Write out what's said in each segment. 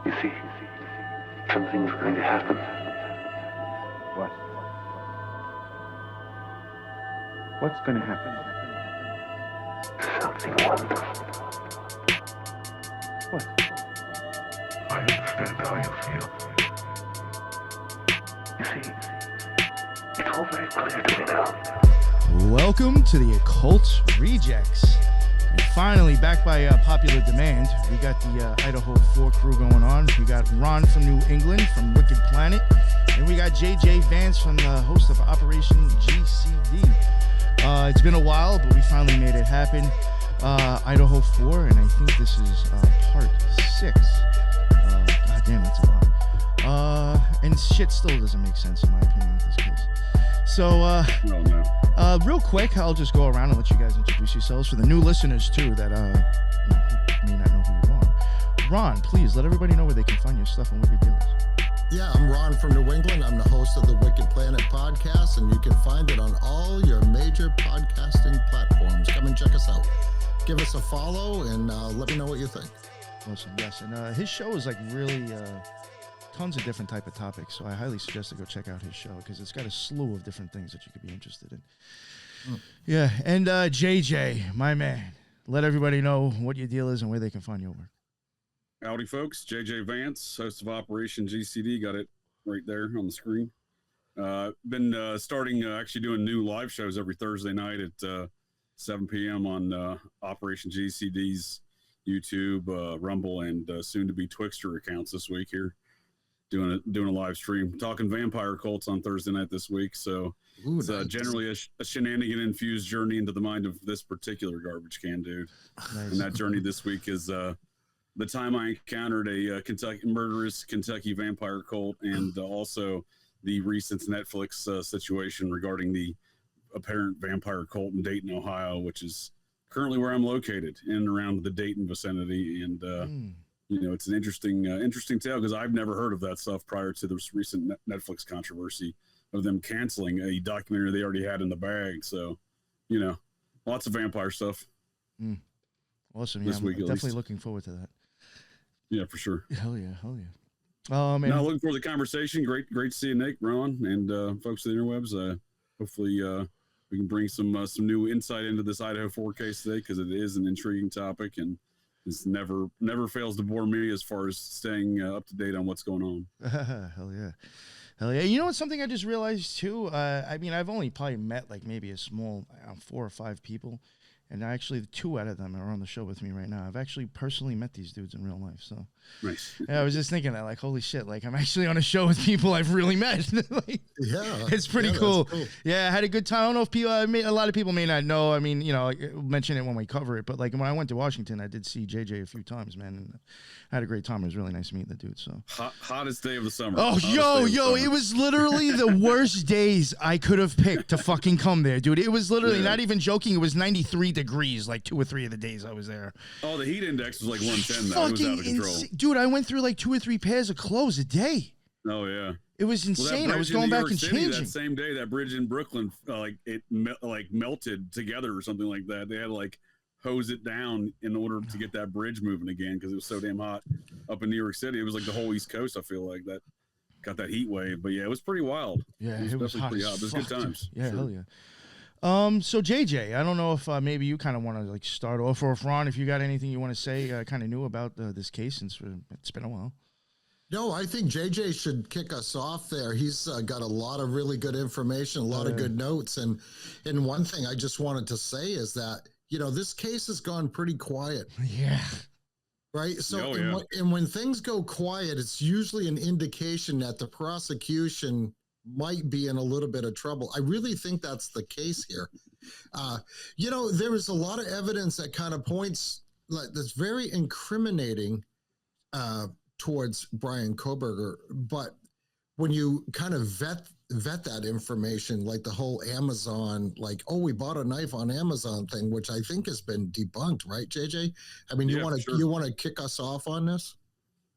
You see, something's going to happen. What? What's going to happen? Something wonderful. What? I understand how you feel. You see, it's all very clear to me now. Welcome to the Occult Rejects. And finally, back by popular demand, we got the Idaho 4 crew going on. We got Ron from New England, from Wicked Planet. And we got JJ Vance from the host of Operation GCD. It's been a while, but we finally made it happen. Idaho 4, and I think this is part 6. God damn, that's a lot. And shit still doesn't make sense in my opinion with this case. So, real quick, I'll just go around and let you guys introduce yourselves for the new listeners too that may not know who you are. Ron, please let everybody know where they can find your stuff and what your deal is. Yeah, I'm Ron from New England. I'm the host of the Wicked Planet podcast, and you can find it on all your major podcasting platforms. Come and check us out. Give us a follow and let me know what you think. Awesome, yes. And his show is like really tons of different type of topics, so I highly suggest to go check out his show because it's got a slew of different things that you could be interested in. Yeah, and JJ, my man, let everybody know what your deal is and where they can find your work. Howdy, folks. JJ Vance, host of Operation GCD. Got it right there on the screen. Been starting actually doing new live shows every Thursday night at 7 p.m. on Operation GCD's YouTube, Rumble, and soon-to-be Twixter accounts this week here. Doing a live stream, talking vampire cults on Thursday night this week. So it's generally a shenanigan-infused journey into the mind of this particular garbage can dude. Nice. And that journey this week is the time I encountered a murderous Kentucky vampire cult, and also the recent Netflix situation regarding the apparent vampire cult in Dayton, Ohio, which is currently where I'm located, in and around the Dayton vicinity. And you know, it's an interesting tale because I've never heard of that stuff prior to this recent Netflix controversy of them canceling a documentary they already had in the bag. So, you know, lots of vampire stuff. Awesome. Yeah, I'm definitely looking forward to that. Yeah, for sure. Hell yeah. Now looking for the conversation. Great to see you, Nick, Ron, and folks at the interwebs. Hopefully we can bring some new insight into this Idaho 4 case today because it is an intriguing topic and this never fails to bore me as far as staying up to date on what's going on. Hell yeah. You know what's something I just realized too? I mean, I've only probably met like maybe a small 4 or 5 people. And actually, 2 out of them are on the show with me right now. I've actually personally met these dudes in real life. So, nice. Yeah, I was just thinking that, like, holy shit, like, I'm actually on a show with people I've really met. Like, yeah. It's pretty cool. Yeah, I had a good time. I don't know if people, a lot of people may not know. I mean, you know, mention it when we cover it. But, like, when I went to Washington, I did see JJ a few times, man. And I had a great time. It was really nice meeting the dude. So hottest day of the summer. Oh, yo, it was literally the worst days I could have picked to fucking come there, dude. It was literally, not even joking, it was 93 degrees like 2 or 3 of the days I was there. Oh, the heat index was like 110. That was out of control. Dude, I went through like 2 or 3 pairs of clothes a day. Oh, yeah. It was insane. I was going back and changing. That same day, that bridge in Brooklyn, it melted together or something like that. They had to like hose it down in order to get that bridge moving again because it was so damn hot up in New York City. It was like the whole East Coast, I feel like, that got that heat wave. But yeah, it was pretty wild. Yeah, it was hot. Pretty hot. It was good times. Yeah, hell yeah. So JJ, I don't know if maybe you kind of want to like start off, or if Ron, if you got anything you want to say kind of new about this case since it's been a while. No, I think JJ should kick us off there. He's got a lot of really good information, a lot of good notes. And one thing I just wanted to say is that, you know, this case has gone pretty quiet. Yeah. Right. So, and when things go quiet, it's usually an indication that the prosecution might be in a little bit of trouble. I really think that's the case here. You know, there is a lot of evidence that kind of points that's very incriminating towards Brian Kohberger. But when you kind of vet that information, like the whole Amazon, like, oh, we bought a knife on Amazon thing, which I think has been debunked, right, JJ? I mean, you want to kick us off on this?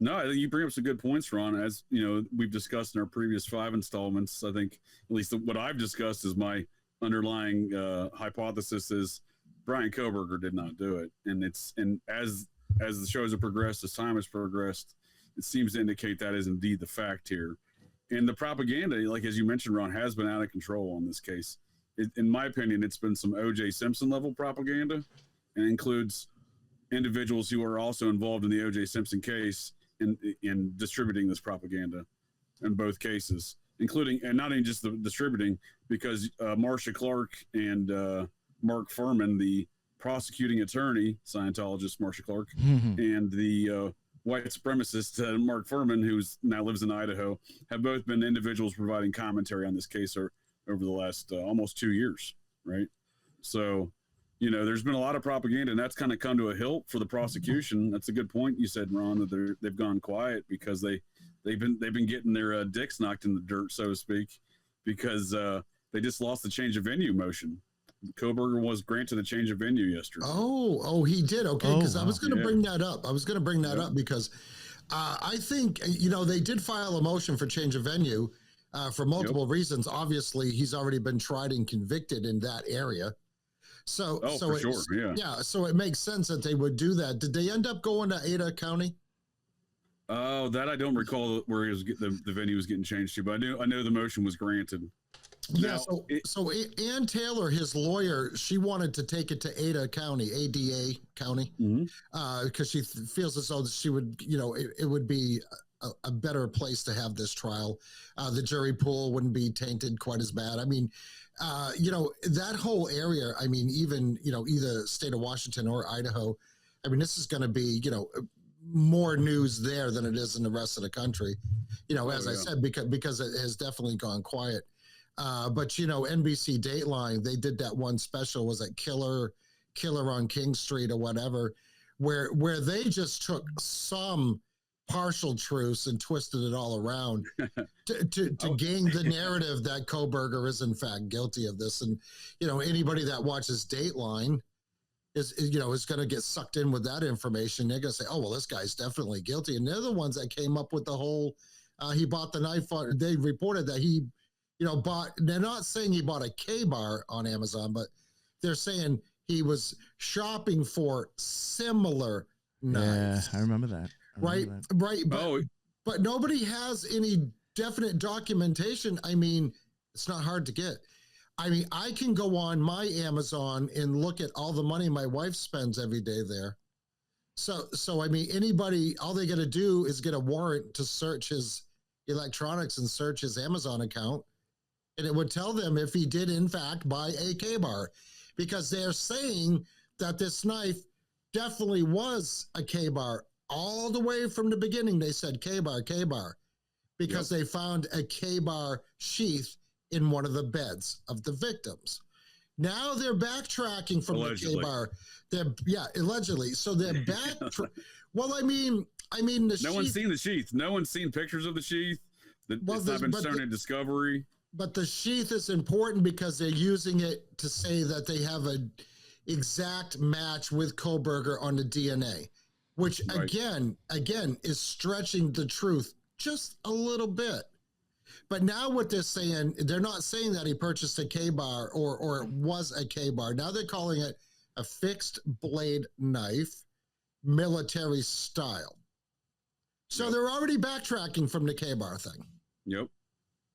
No, I think you bring up some good points, Ron. As you know, we've discussed in our previous 5 installments. I think at least what I've discussed is my underlying hypothesis is Brian Kohberger did not do it, and as the shows have progressed, as time has progressed, it seems to indicate that is indeed the fact here. And the propaganda, like as you mentioned, Ron, has been out of control on this case. In my opinion, it's been some O.J. Simpson level propaganda, and includes individuals who are also involved in the O.J. Simpson case in distributing this propaganda in both cases, including, and not even just the distributing, because Marcia Clark and Mark Furman, the prosecuting attorney, Scientologist Marcia Clark, and the white supremacist Mark Furman, who now lives in Idaho, have both been individuals providing commentary on this case over the last almost 2 years, right? So, there's been a lot of propaganda, and that's kind of come to a hilt for the prosecution. That's a good point you said, Ron, that they've gone quiet because they've been getting their dicks knocked in the dirt, so to speak, because they just lost the change of venue motion. Kohberger was granted a change of venue yesterday. Oh, he did. Okay, because I was going to bring that up. Up because I think, they did file a motion for change of venue for multiple reasons. Obviously, he's already been tried and convicted in that area. So it makes sense that they would do that. Did they end up going to Ada County? Oh, that I don't recall where the venue was getting changed to, but I know the motion was granted. Yeah, so Ann Taylor, his lawyer, she wanted to take it to Ada County, because she feels as though she would, it would be a better place to have this trial. The jury pool wouldn't be tainted quite as bad. I mean, that whole area, I mean, even, either state of Washington or Idaho, I mean, this is going to be, more news there than it is in the rest of the country, as I said, because it has definitely gone quiet. But NBC Dateline, they did that one special, was it Killer on King Street or whatever, where they just took some partial truths and twisted it all around to gain the narrative that Kohberger is in fact guilty of this. And anybody that watches Dateline is going to get sucked in with that information. They're going to say, oh, well, this guy's definitely guilty. And they're the ones that came up with the whole, he bought the knife. They reported that he, they're not saying he bought a K-bar on Amazon, but they're saying he was shopping for similar knives. Yeah, I remember that. Right. But nobody has any definite documentation. I mean, it's not hard to get. I mean, I can go on my Amazon and look at all the money my wife spends every day there. So I mean, anybody, all they got to do is get a warrant to search his electronics and search his Amazon account. And it would tell them if he did, in fact, buy a K-bar, because they're saying that this knife definitely was a K-bar. All the way from the beginning, they said K-bar, because they found a K-bar sheath in one of the beds of the victims. Now they're backtracking from allegedly. The K-bar. Allegedly. So they're back. Well, I mean, the sheath. No one's seen the sheath. No one's seen pictures of the sheath. It's not been shown in Discovery. But the sheath is important because they're using it to say that they have an exact match with Kohberger on the DNA, which again is stretching the truth just a little bit. But now what they're saying, they're not saying that he purchased a K-bar or it was a K-bar. Now they're calling it a fixed blade knife, military style. So they're already backtracking from the K-bar thing. Yep.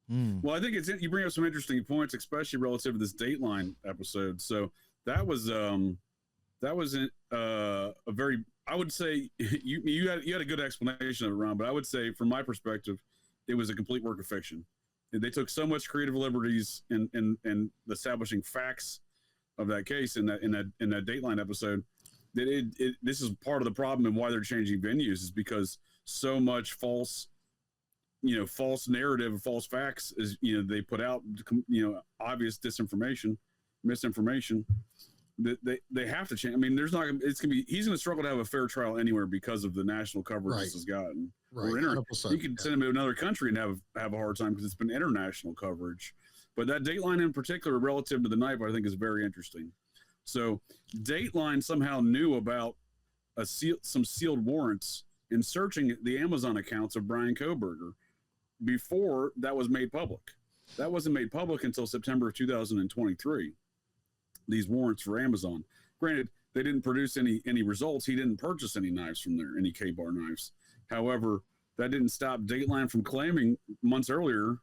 Well, I think you bring up some interesting points, especially relative to this Dateline episode. So that was a very, I would say you had a good explanation of it, Ron, but I would say from my perspective, it was a complete work of fiction. They took so much creative liberties in establishing facts of that case in that Dateline episode that this is part of the problem and why they're changing venues is because so much false narrative, false facts is, they put out, obvious misinformation that they have to change. I mean, he's going to struggle to have a fair trial anywhere because of the national coverage this has gotten. Right. You can send him to another country and have a hard time because it's been international coverage. But that Dateline in particular, relative to the knife, I think is very interesting. So Dateline somehow knew about some sealed warrants in searching the Amazon accounts of Brian Kohberger before that was made public. That wasn't made public until September of 2023. These warrants for Amazon. Granted, they didn't produce any results. He didn't purchase any knives from there, any K-bar knives. However, that didn't stop Dateline from claiming months earlier,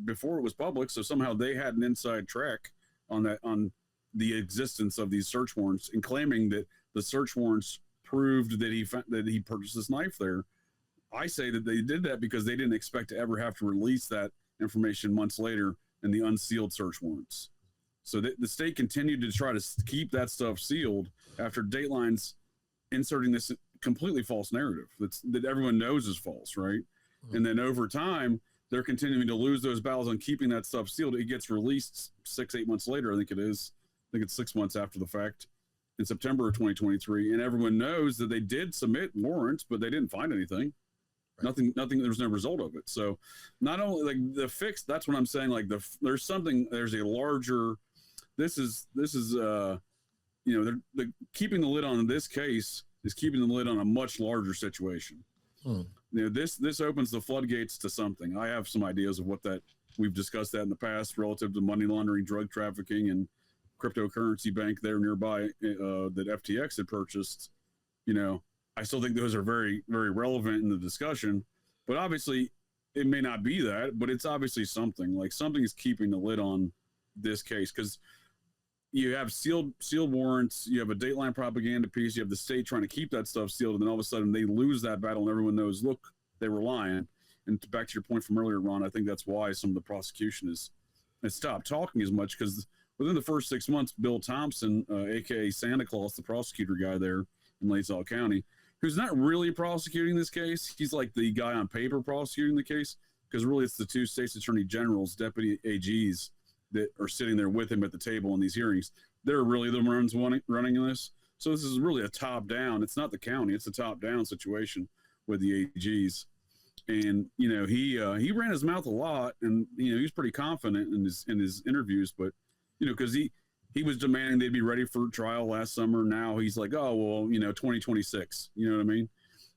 before it was public. So somehow they had an inside track on the existence of these search warrants and claiming that the search warrants proved that he purchased this knife there. I say that they did that because they didn't expect to ever have to release that information months later in the unsealed search warrants. So the state continued to try to keep that stuff sealed after Dateline's inserting this completely false narrative that everyone knows is false, right? Mm-hmm. And then over time, they're continuing to lose those battles on keeping that stuff sealed. It gets released 6-8 months later, I think it is. I think it's 6 months after the fact, in September of 2023, and everyone knows that they did submit warrants, but they didn't find anything. Right. Nothing. There was no result of it. So, not only like the fix. That's what I'm saying. Like there's a larger. This is the keeping the lid on this case is keeping the lid on a much larger situation. This opens the floodgates to something. I have some ideas of what that we've discussed that in the past relative to money laundering, drug trafficking, and cryptocurrency bank there nearby that FTX had purchased. I still think those are very, very relevant in the discussion, but obviously it may not be that, but it's obviously something is keeping the lid on this case, because you have sealed warrants, you have a Dateline propaganda piece, you have the state trying to keep that stuff sealed, and then all of a sudden they lose that battle and everyone knows, look, they were lying. And back to your point from earlier, Ron, I think that's why some of the prosecution has stopped talking as much, because within the first 6 months, Bill Thompson, aka Santa Claus, the prosecutor guy there in Liza County, who's not really prosecuting this case. He's like the guy on paper prosecuting the case, because really it's the two state's attorney generals, deputy AGs, that are sitting there with him at the table in these hearings. They're really the ones running this. So this is really a top down. It's not the county. It's a top down situation with the AGs. And, he ran his mouth a lot, and, he was pretty confident in his interviews, but, because he was demanding they'd be ready for trial last summer. Now he's like, oh, well, 2026, you know what I mean?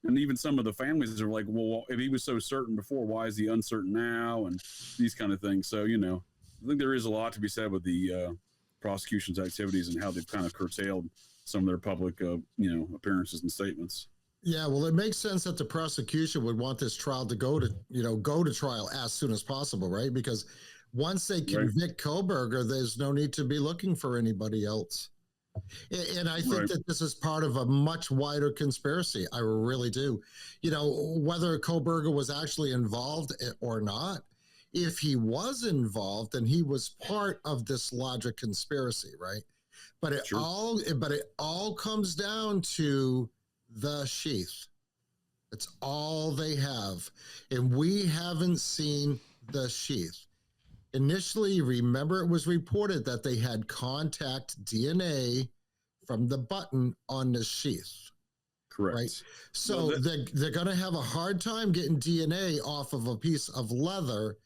And even some of the families are like, well, if he was so certain before, why is he uncertain now? And these kind of things. So, I think there is a lot to be said with the prosecution's activities and how they've kind of curtailed some of their public, appearances and statements. Yeah, well, it makes sense that the prosecution would want this trial to go to trial as soon as possible, right? Because once they convict Kohberger, there's no need to be looking for anybody else. And I think that this is part of a much wider conspiracy. I really do. Whether Kohberger was actually involved or not, if he was involved, then he was part of this larger conspiracy, right? But it all comes down to the Sheath. It's all they have. And we haven't seen the Sheath. Initially, remember, it was reported that they had contact DNA from the button on the Sheath. Correct. Right. So they're going to have a hard time getting DNA off of a piece of leather,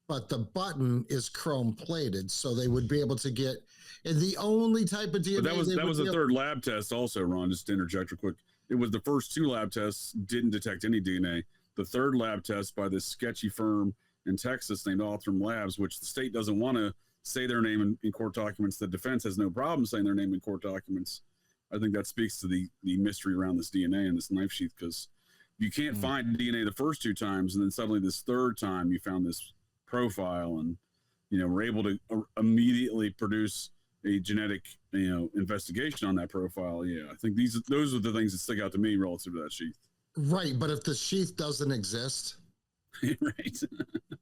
but the button is chrome plated, so they would be able to get. And the only type of DNA that was the third lab test, also, Ron. Just to interject real quick, it was the first two lab tests didn't detect any DNA. The third lab test by this sketchy firm in Texas named Othram Labs, which the state doesn't want to say their name in court documents. The defense has no problem saying their name in court documents. I think that speaks to the mystery around this DNA and this knife sheath, because you can't find DNA the first two times, and then suddenly this third time you found this profile, and we're able to immediately produce a genetic investigation on that profile. Yeah, I think those are the things that stick out to me relative to that sheath. Right, but if the sheath doesn't exist, right,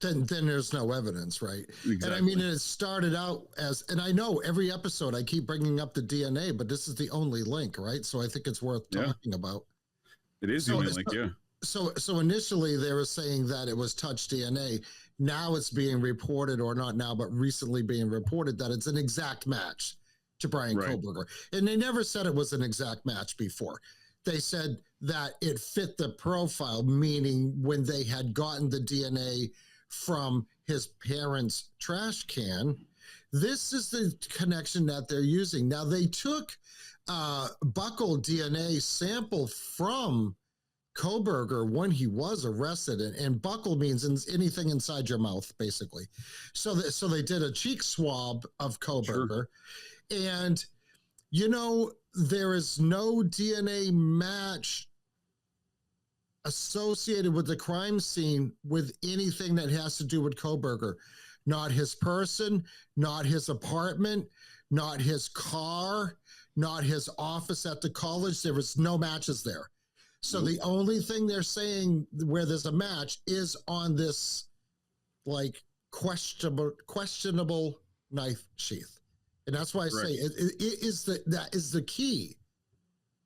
then there's no evidence, right? Exactly. And I mean, it started out as, and I know every episode I keep bringing up the DNA, but this is the only link, right? So I think it's worth talking about. It is the only link, yeah. So initially they were saying that it was touch DNA. Now it's being reported, or not now, but recently being reported that it's an exact match to Brian Kohberger. And they never said it was an exact match before. They said that it fit the profile, meaning when they had gotten the DNA from his parents' trash can, this is the connection that they're using. Now, they took buccal DNA sample from Kohberger when he was arrested, and buccal means anything inside your mouth, basically. So they did a cheek swab of Kohberger, and there is no DNA match associated with the crime scene with anything that has to do with Kohberger. Not his person, not his apartment, not his car, not his office at the college. There was no matches there. So the only thing they're saying where there's a match is on this like questionable knife sheath. And that's why I say that is the key.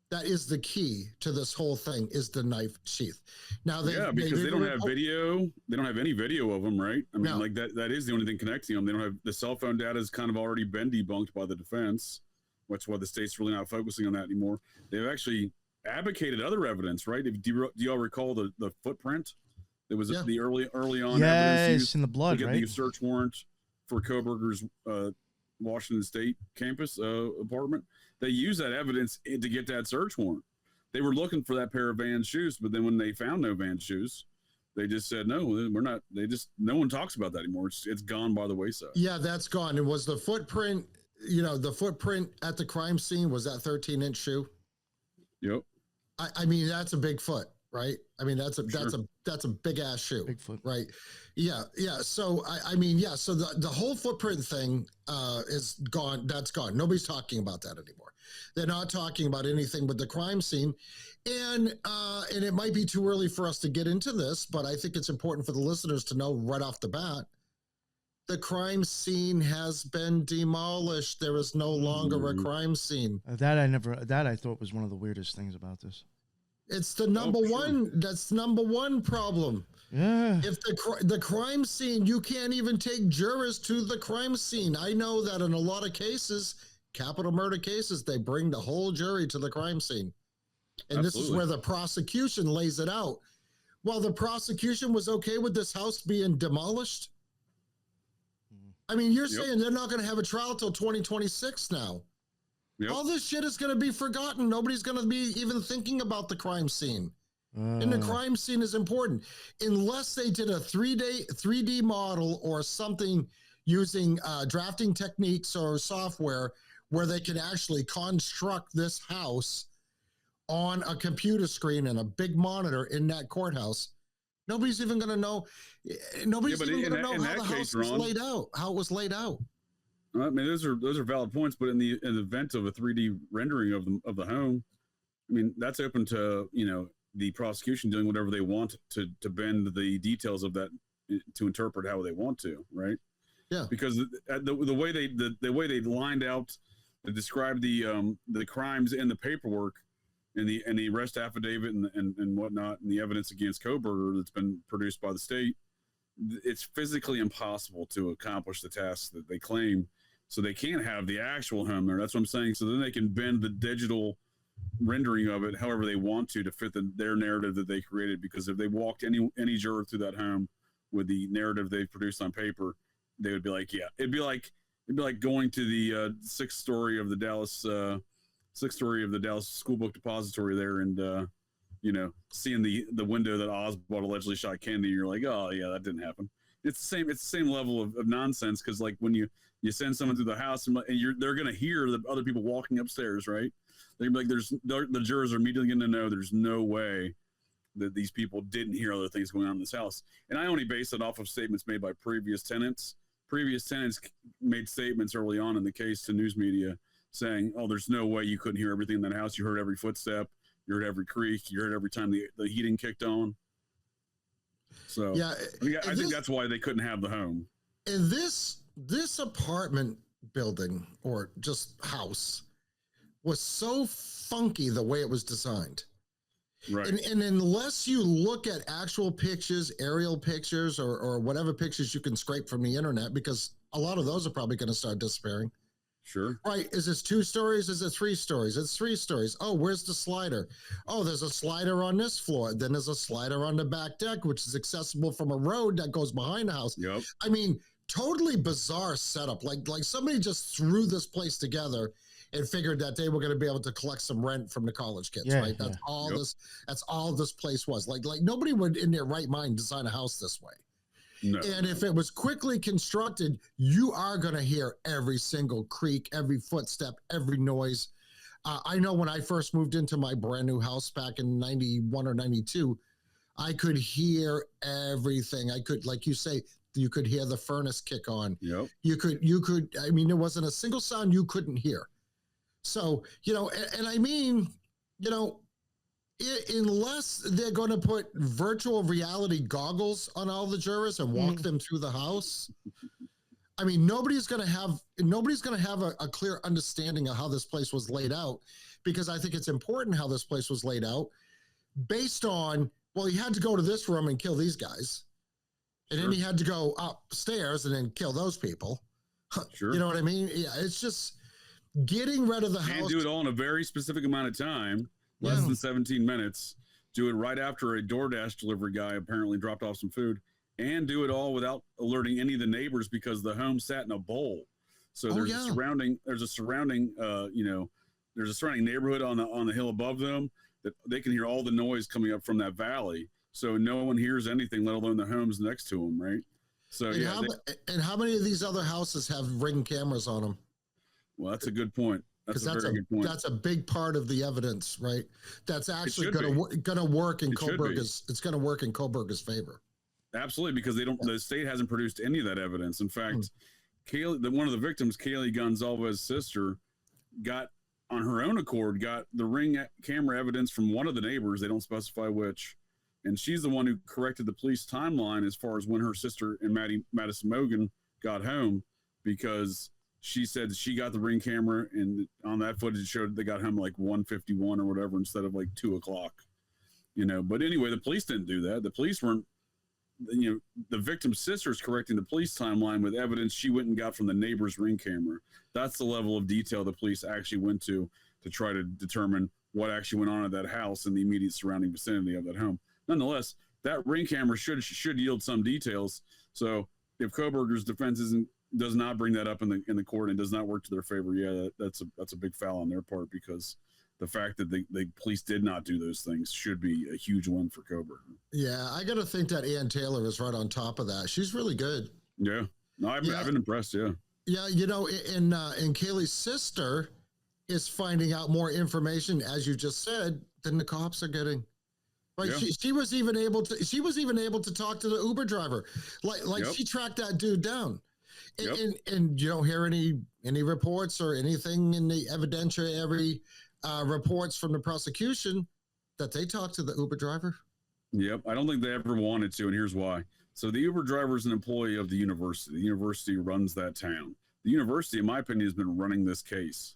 That is the key to this whole thing is the knife sheath. Now because they don't have video. They don't have any video of them, right? I mean, No. like that is the only thing connecting them. They don't have the cell phone data has kind of already been debunked by the defense. That's why the state's really not focusing on that anymore. They've actually advocated other evidence, right? Do y'all recall the footprint? There was the early on evidence used in the blood, to get right? the search warrant for Kohberger's Washington State campus apartment. They used that evidence to get that search warrant. They were looking for that pair of Vans shoes, but then when they found no Vans shoes, they just said, no, we're not. No one talks about that anymore. It's gone by the wayside. Yeah, that's gone. It was the footprint, the footprint at the crime scene was that 13-inch shoe. Yep. I mean, that's a big foot, right? I mean, that's a big ass shoe. Bigfoot. Right. Yeah. So so the whole footprint thing is gone. That's gone. Nobody's talking about that anymore. They're not talking about anything but the crime scene. And it might be too early for us to get into this, but I think it's important for the listeners to know right off the bat. The crime scene has been demolished. There is no longer a crime scene. That I thought was one of the weirdest things about this. It's the number one. That's number one problem. Yeah. If the crime scene, you can't even take jurors to the crime scene. I know that in a lot of cases, capital murder cases, they bring the whole jury to the crime scene. And this is where the prosecution lays it out. Well, the prosecution was okay with this house being demolished. I mean, you're saying they're not going to have a trial till 2026 now. Yep. All this shit is going to be forgotten. Nobody's going to be even thinking about the crime scene. And the crime scene is important. Unless they did a 3D model or something using drafting techniques or software where they can actually construct this house on a computer screen and a big monitor in that courthouse, nobody's even going to know. Nobody's even going to know how the house was laid out, how it was laid out. I mean, those are valid points, but in the event of a 3D rendering of the home, I mean, that's open to the prosecution doing whatever they want to bend the details of that to interpret how they want to, right? Yeah. Because the way they lined out to describe the crimes in the paperwork and the arrest affidavit and whatnot and the evidence against Kohberger that's been produced by the state, it's physically impossible to accomplish the tasks that they claim. So they can't have the actual home there. That's what I'm saying. So then they can bend the digital rendering of it however they want to fit their narrative that they created. Because if they walked any juror through that home with the narrative they produced on paper, they would be like, yeah, it'd be like going to the sixth story of the Dallas school book depository there and seeing the window that Oswald allegedly shot Kennedy. You're like, oh yeah, that didn't happen. It's the same level of nonsense, because like when you send someone through the house and they're gonna hear the other people walking upstairs, right? They're like, the jurors are immediately gonna know there's no way that these people didn't hear other things going on in this house. And I only base it off of statements made by previous tenants. Previous tenants made statements early on in the case to news media saying, oh, there's no way you couldn't hear everything in that house. You heard every footstep, you heard every creak, you heard every time the heating kicked on. So yeah, I think that's why they couldn't have the home. And this apartment building or just house was so funky the way it was designed. Right. And unless you look at actual pictures, aerial pictures, or whatever pictures you can scrape from the internet, because a lot of those are probably going to start disappearing. Sure. Right. Is this 2 stories? Is it 3 stories? It's 3 stories. Oh, where's the slider? Oh, there's a slider on this floor. Then there's a slider on the back deck, which is accessible from a road that goes behind the house. Yep. I mean, totally bizarre setup. Like somebody just threw this place together and figured that they were going to be able to collect some rent from the college kids, right? That's all that's all this place was. Like nobody would in their right mind design a house this way. No. And if it was quickly constructed, you are going to hear every single creak, every footstep, every noise. I know when I first moved into my brand new house back in 91 or 92, I could hear everything. I could, like you say, you could hear the furnace kick on. Yep. You could, I mean, there wasn't a single sound you couldn't hear. So, and I mean, unless they're going to put virtual reality goggles on all the jurors and walk them through the house, I mean, nobody's going to have a clear understanding of how this place was laid out, because I think it's important how this place was laid out based on, well, he had to go to this room and kill these guys. And then he had to go upstairs and then kill those people. Sure. You know what I mean? Yeah, it's just getting rid of the house. And do it all in a very specific amount of time, less than 17 minutes. Do it right after a DoorDash delivery guy apparently dropped off some food, and do it all without alerting any of the neighbors, because the home sat in a bowl. So there's a surrounding neighborhood on the hill above them that they can hear all the noise coming up from that valley. So no one hears anything, let alone the homes next to them, right? So and how many of these other houses have Ring cameras on them? Well, that's a good point. That's a very good point. That's a big part of the evidence, right? That's actually going to work in Kohlberger's. It's going to work in Kohlberger's favor. Absolutely, because the state hasn't produced any of that evidence. In fact, one of the victims, Kaylee Gonzalez's sister, got on her own accord, got the Ring camera evidence from one of the neighbors. They don't specify which. And she's the one who corrected the police timeline as far as when her sister and Madison Mogan got home, because she said she got the Ring camera, and on that footage it showed they got home like 1:51 or whatever instead of like 2:00. But anyway, the police didn't do that. The police weren't. The victim's sister is correcting the police timeline with evidence she went and got from the neighbor's Ring camera. That's the level of detail the police actually went to try to determine what actually went on at that house in the immediate surrounding vicinity of that home. Nonetheless, that Ring camera should yield some details. So if Kohlberger's defense does not bring that up in the court and does not work to their favor, that's a big foul on their part, because the fact that the police did not do those things should be a huge win for Kohlberger. Yeah, I got to think that Ann Taylor is right on top of that. She's really good. Yeah, no, I've been impressed. Yeah. Yeah, and Kaylee's sister is finding out more information, as you just said, than the cops are getting. Right, yeah. She was even able to talk to the Uber driver, like she tracked that dude down, and you don't hear any reports or anything in the evidentiary reports from the prosecution that they talked to the Uber driver. Yep, I don't think they ever wanted to, and here's why. So the Uber driver is an employee of the university. The university runs that town. The university, in my opinion, has been running this case.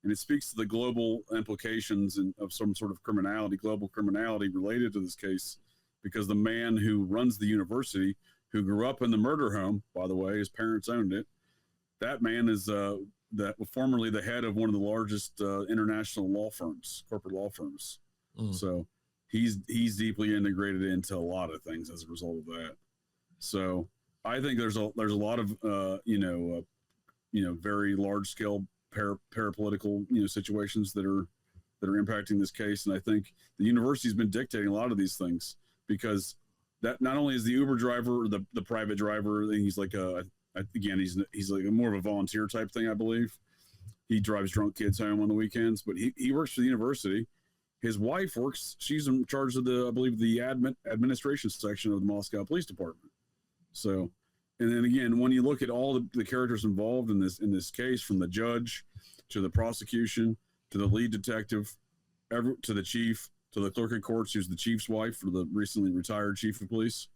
And it speaks to the global implications of some sort of global criminality related to this case, because the man who runs the university, who grew up in the murder home, by the way, his parents owned it, that man is formerly the head of one of the largest international corporate law firms. So he's deeply integrated into a lot of things as a result of that. So I think there's a lot of very large scale parapolitical situations that are impacting this case, and I think the university's been dictating a lot of these things, because that not only is the Uber driver, the private driver, he's like he's like more of a volunteer type thing, I believe. He drives drunk kids home on the weekends, but he works for the university. His wife works; she's in charge of the administration section of the Moscow Police Department. So. And then again, when you look at all the characters involved in this case, from the judge to the prosecution to the lead detective, to the chief, to the clerk of courts, who's the chief's wife for the recently retired chief of police,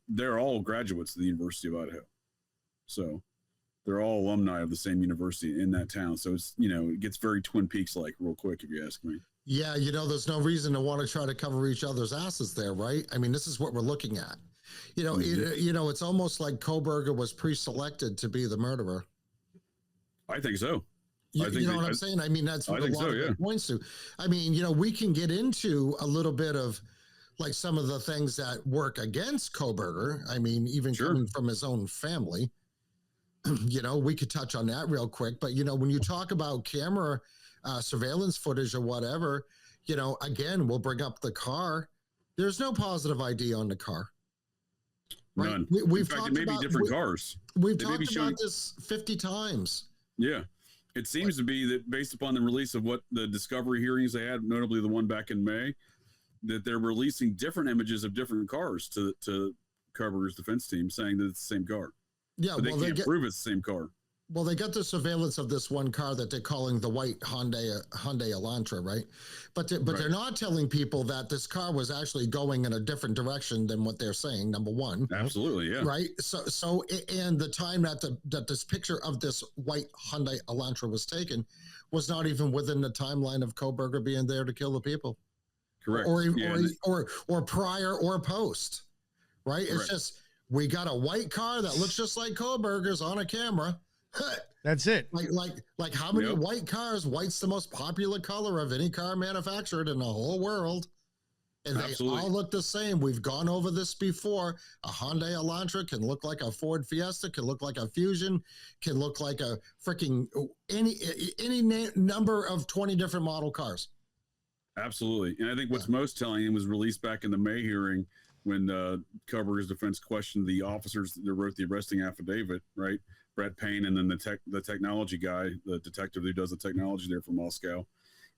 they're all graduates of the University of Idaho. So they're all alumni of the same university in that town. So it's it gets very Twin Peaks like real quick, if you ask me. Yeah, there's no reason to want to try to cover each other's asses there, right? I mean, this is what we're looking at. It's almost like Kohlberger was pre-selected to be the murderer. I think so. You know what I'm saying? I mean, that's what a lot of it points to. I mean, we can get into a little bit of like some of the things that work against Kohlberger. I mean, even coming from his own family, we could touch on that real quick. But, when you talk about camera surveillance footage or whatever, again, we'll bring up the car. There's no positive ID on the car. Right? None. We've In fact, it may be different cars. We've talked about this 50 times. Yeah. It seems to be that based upon the release of what the discovery hearings they had, notably the one back in May, that they're releasing different images of different cars to Koberger's defense team, saying that it's the same car. Yeah, but they can't prove it's the same car. Well, they got the surveillance of this one car that they're calling the white Hyundai Elantra, right? But they're not telling people that this car was actually going in a different direction than what they're saying. Number one, absolutely, yeah, right. So and the time that this picture of this white Hyundai Elantra was taken was not even within the timeline of Koberger being there to kill the people. Correct. Or prior or post, right? Correct. It's just we got a white car that looks just like Koberger's on a camera. That's it. Like how many white cars? White's the most popular color of any car manufactured in the whole world. And they all look the same. We've gone over this before. A Hyundai Elantra can look like a Ford Fiesta, can look like a Fusion, can look like a freaking any number of 20 different model cars. Absolutely. And I think what's most telling was released back in the May hearing when Koberger's defense questioned the officers that wrote the arresting affidavit, right? Brett Payne, and then the technology guy, the detective who does the technology there from Moscow.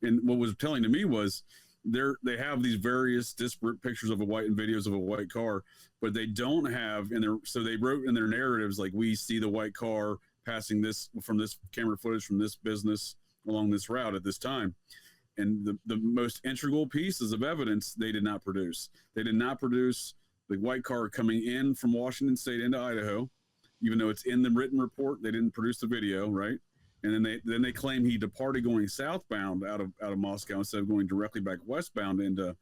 And what was telling to me was they have these various disparate pictures of a white and videos of a white car, but they don't have so they wrote in their narratives, like, we see the white car passing this from this camera footage from this business along this route at this time. And the most integral pieces of evidence they did not produce. They did not produce the white car coming in from Washington State into Idaho. Even though it's in the written report, they didn't produce the video, right? And then they claim he departed going southbound out of Moscow instead of going directly back westbound into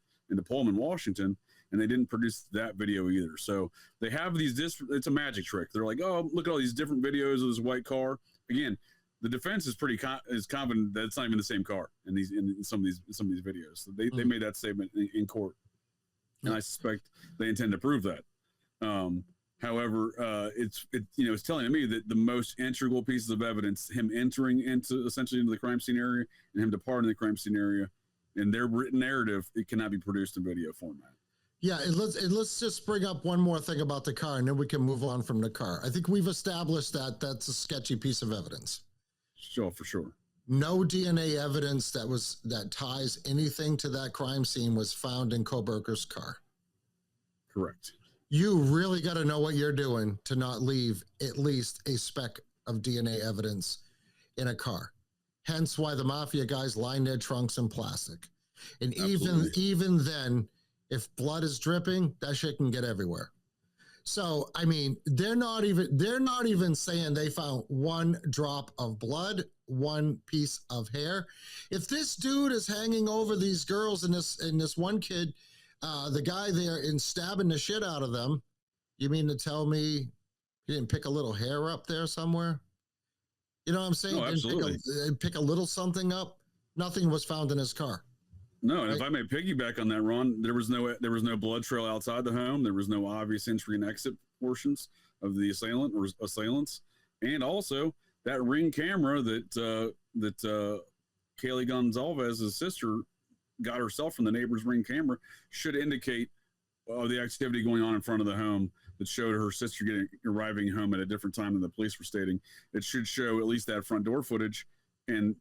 Pullman, Washington, and they didn't produce that video either. So they have these it's a magic trick. They're like, oh, look at all these different videos of this white car. Again, the defense is is confident that it's not even the same car in some of these videos. So they made that statement in court, and I suspect they intend to prove that. However, it's telling me that the most integral pieces of evidence, him entering essentially into the crime scene area and him departing the crime scene area, in their written narrative, it cannot be produced in video format. Yeah, and let's just bring up one more thing about the car, and then we can move on from the car. I think we've established that that's a sketchy piece of evidence. Sure, for sure. No DNA evidence that ties anything to that crime scene was found in Koberger's car. Correct. You really got to know what you're doing to not leave at least a speck of DNA evidence in a car. Hence why the mafia guys line their trunks in plastic. And even then, if blood is dripping, that shit can get everywhere. So, I mean, they're not even saying they found one drop of blood, one piece of hair. If this dude is hanging over these girls and this one kid, the guy there, and stabbing the shit out of them, you mean to tell me he didn't pick a little hair up there somewhere? You know what I'm saying? Oh, absolutely. Pick a little something up. Nothing was found in his car. No, and if I may piggyback on that, Ron, there was no blood trail outside the home. There was no obvious entry and exit portions of the assailant or assailants, and also that Ring camera that Kaylee Gonzalez's sister got herself from the neighbor's Ring camera should indicate the activity going on in front of the home that showed her sister arriving home at a different time than the police were stating. It should show at least that front door footage, and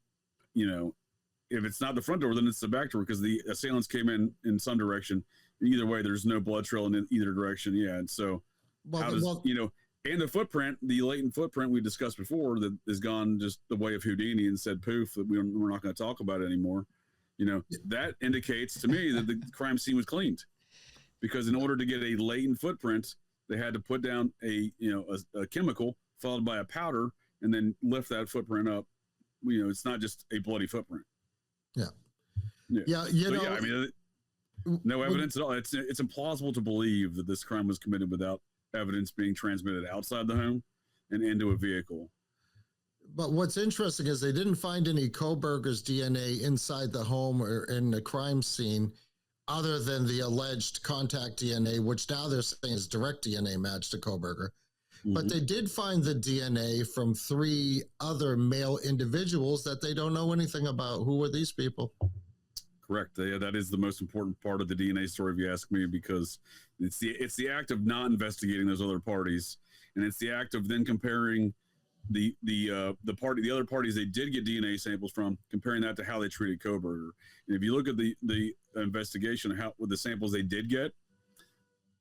if it's not the front door, then it's the back door, because the assailants came in some direction. Either way, there's no blood trail in either direction. Yeah, and so and the footprint, the latent footprint we discussed before, that has gone just the way of Houdini and said poof, that we're not going to talk about it anymore. That indicates to me that the crime scene was cleaned, because in order to get a latent footprint, they had to put down a chemical followed by a powder and then lift that footprint up. It's not just a bloody footprint. No evidence at all. It's implausible to believe that this crime was committed without evidence being transmitted outside the home and into a vehicle. But what's interesting is they didn't find any Koberger's DNA inside the home or in the crime scene, other than the alleged contact DNA, which now they're saying is direct DNA match to Koberger. Mm-hmm. But they did find the DNA from 3 other male individuals that they don't know anything about. Who were these people? Correct. Yeah, that is the most important part of the DNA story, if you ask me, because it's the act of not investigating those other parties, and it's the act of then comparing the other parties they did get DNA samples from, comparing that to how they treated Kohberger. And if you look at the investigation of how with the samples they did get,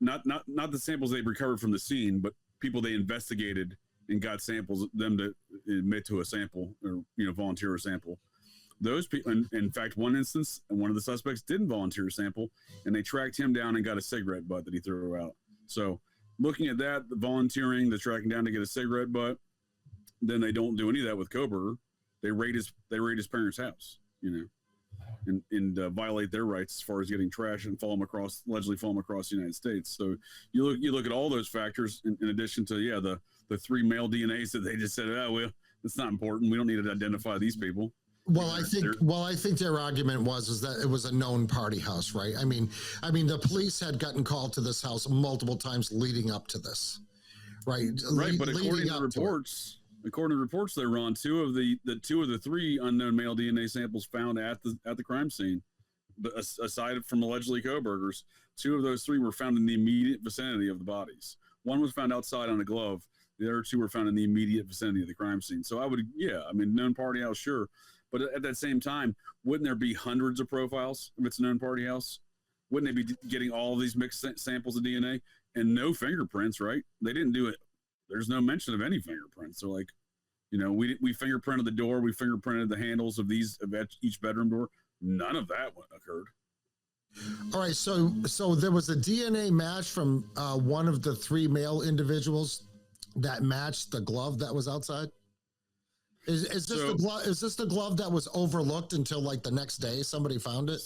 not the samples they recovered from the scene, but people they investigated and got samples, them to admit to a sample or volunteer a sample. Those people, in fact, one instance, one of the suspects didn't volunteer a sample, and they tracked him down and got a cigarette butt that he threw out. So, looking at that, the volunteering, the tracking down to get a cigarette butt, then they don't do any of that with Kohberger. They raid his parents' house, and violate their rights as far as getting trash and allegedly fall across the United States. So you look at all those factors in addition to the 3 male DNAs that they just said, oh well, it's not important. We don't need to identify these people. Well, I think their argument was that it was a known party house, right? I mean, the police had gotten called to this house multiple times leading up to this, right? Right, but according to reports, there were on two of the 3 unknown male DNA samples found at the crime scene. But aside from allegedly Kohberger's, 2 of those 3 were found in the immediate vicinity of the bodies. One was found outside on a glove. The other 2 were found in the immediate vicinity of the crime scene. So known party house, sure. But at that same time, wouldn't there be hundreds of profiles if it's a known party house? Wouldn't they be getting all of these mixed samples of DNA and no fingerprints, right? They didn't do it. There's no mention of any fingerprints. They're like, we fingerprinted the door, we fingerprinted the handles of each bedroom door. None of that occurred. All right, so there was a DNA match from one of the 3 male individuals that matched the glove that was outside. Is this the glove that was overlooked until like the next day somebody found it?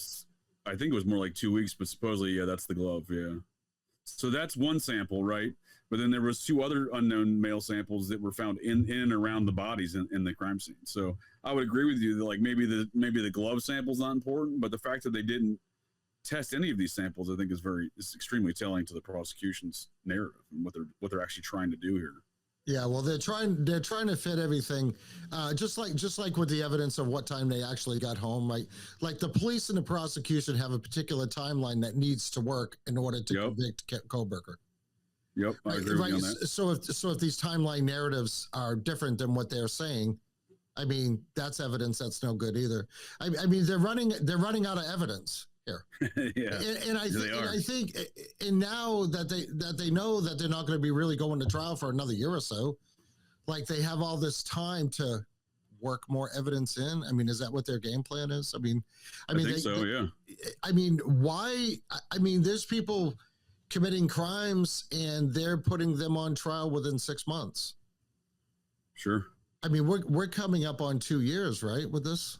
I think it was more like 2 weeks, but supposedly, that's the glove. Yeah. So that's one sample, right? But then there was 2 other unknown male samples that were found in and around the bodies in the crime scene. So I would agree with you that like maybe the glove sample is not important, but the fact that they didn't test any of these samples, I think is extremely telling to the prosecution's narrative and what they're actually trying to do here. Yeah, well, they're trying to fit everything, just like with the evidence of what time they actually got home. Like the police and the prosecution have a particular timeline that needs to work in order to convict Kohberger. Yep, I agree with you on that. So if these timeline narratives are different than what they're saying, I mean that's evidence that's no good either. I mean they're running out of evidence here. Yeah, and I think now that they know that they're not going to be really going to trial for another year or so, like they have all this time to work more evidence in. I mean, is that what their game plan is? I think so. Yeah. I mean, why? I mean, there's people committing crimes and they're putting them on trial within 6 months. Sure. I mean, we're coming up on 2 years, right, with this?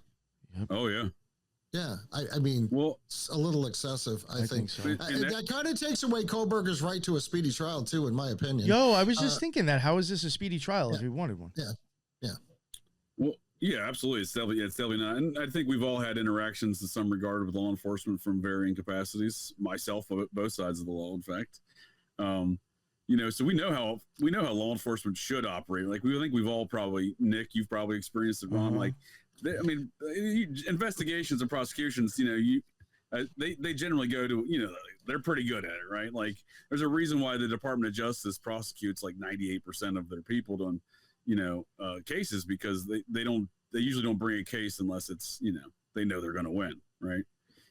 Yep. Oh yeah. Yeah, I mean, it's a little excessive, I think. So. That kind of takes away Kohberger's right to a speedy trial, too, in my opinion. Yo, I was just thinking that. How is this a speedy trial if he wanted one? Yeah. Well, yeah, absolutely. It's definitely not. And I think we've all had interactions in some regard with law enforcement from varying capacities. Myself, both sides of the law, in fact. So we know how law enforcement should operate. Like we think we've all probably, Nick, you've probably experienced it, Ron. Like, investigations and prosecutions, they generally go to, they're pretty good at it, right? Like there's a reason why the Department of Justice prosecutes like 98% of their people on, cases, because they usually don't bring a case unless it's, they know they're going to win. Right.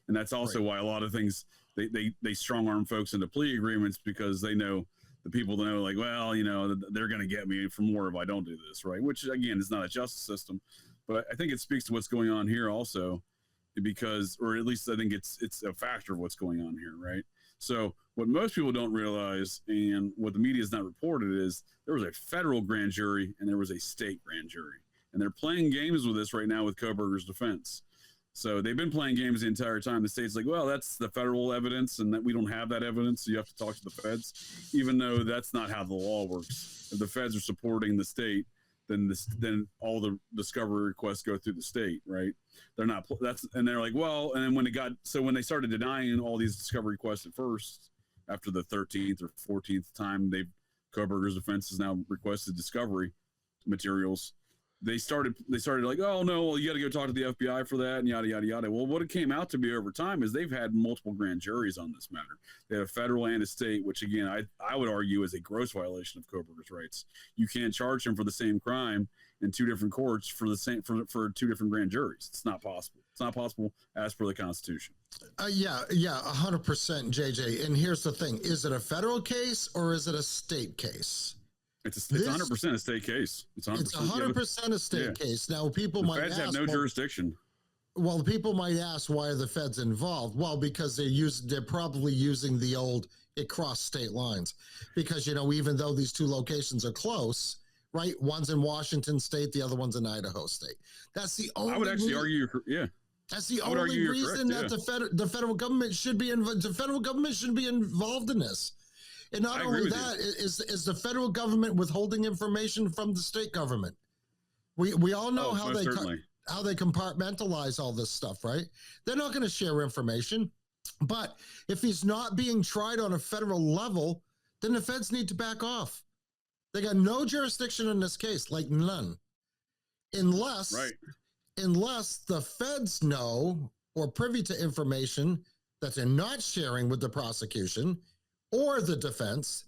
And that's also why a lot of things, they strong arm folks into plea agreements, because they know the people know, like, well, they're going to get me for more if I don't do this. Right. Which again, is not a justice system. But I think it speaks to what's going on here also, because, or at least I think it's a factor of what's going on here, right? So what most people don't realize, and what the media has not reported, is there was a federal grand jury and there was a state grand jury, and they're playing games with this right now with Kohberger's defense. So they've been playing games the entire time. The state's like, well, that's the federal evidence, and that we don't have that evidence, so you have to talk to the feds, even though that's not how the law works. If the feds are supporting the state, then all the discovery requests go through the state, right? They're not, and they're like, well, and then when they started denying all these discovery requests at first, after the 13th or 14th time Kohberger's defense has now requested discovery materials, they started like, oh no, well, you got to go talk to the FBI for that and yada yada yada. Well, what it came out to be over time is they've had multiple grand juries on this matter. They have a federal and a state, which again I would argue is a gross violation of Koberger's rights. You can't charge him for the same crime in two different courts for the same for two different grand juries. It's not possible. It's not possible as per the Constitution. Yeah, 100%, JJ. And here's the thing: is it a federal case or is it a state case? It's 100% a state case. It's 100% a state case. Now, people might ask, have no jurisdiction. Well, people might ask, why are the feds involved? Well, because they're probably using the old "it crossed state lines," because even though these two locations are close, right? One's in Washington State, the other one's in Idaho State. That's the only. I would actually argue, That's the only reason that the federal government should be involved in this. And not only that, is the federal government withholding information from the state government. We all know how they compartmentalize all this stuff, right? They're not going to share information. But if he's not being tried on a federal level, then the feds need to back off. They got no jurisdiction in this case, like none. Unless the feds know or privy to information that they're not sharing with the prosecution or the defense,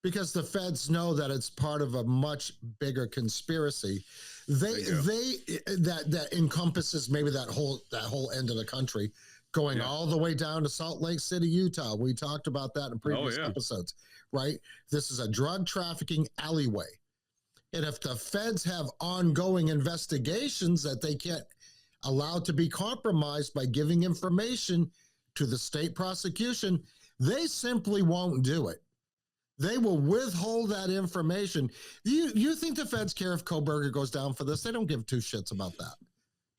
because the feds know that it's part of a much bigger conspiracy. That encompasses maybe that whole end of the country, going all the way down to Salt Lake City, Utah. We talked about that in previous episodes, right? This is a drug trafficking alleyway. And if the feds have ongoing investigations that they can't allow to be compromised by giving information to the state prosecution, they simply won't do it. They will withhold that information. You think the feds care if Koberger goes down for this? They don't give two shits about that.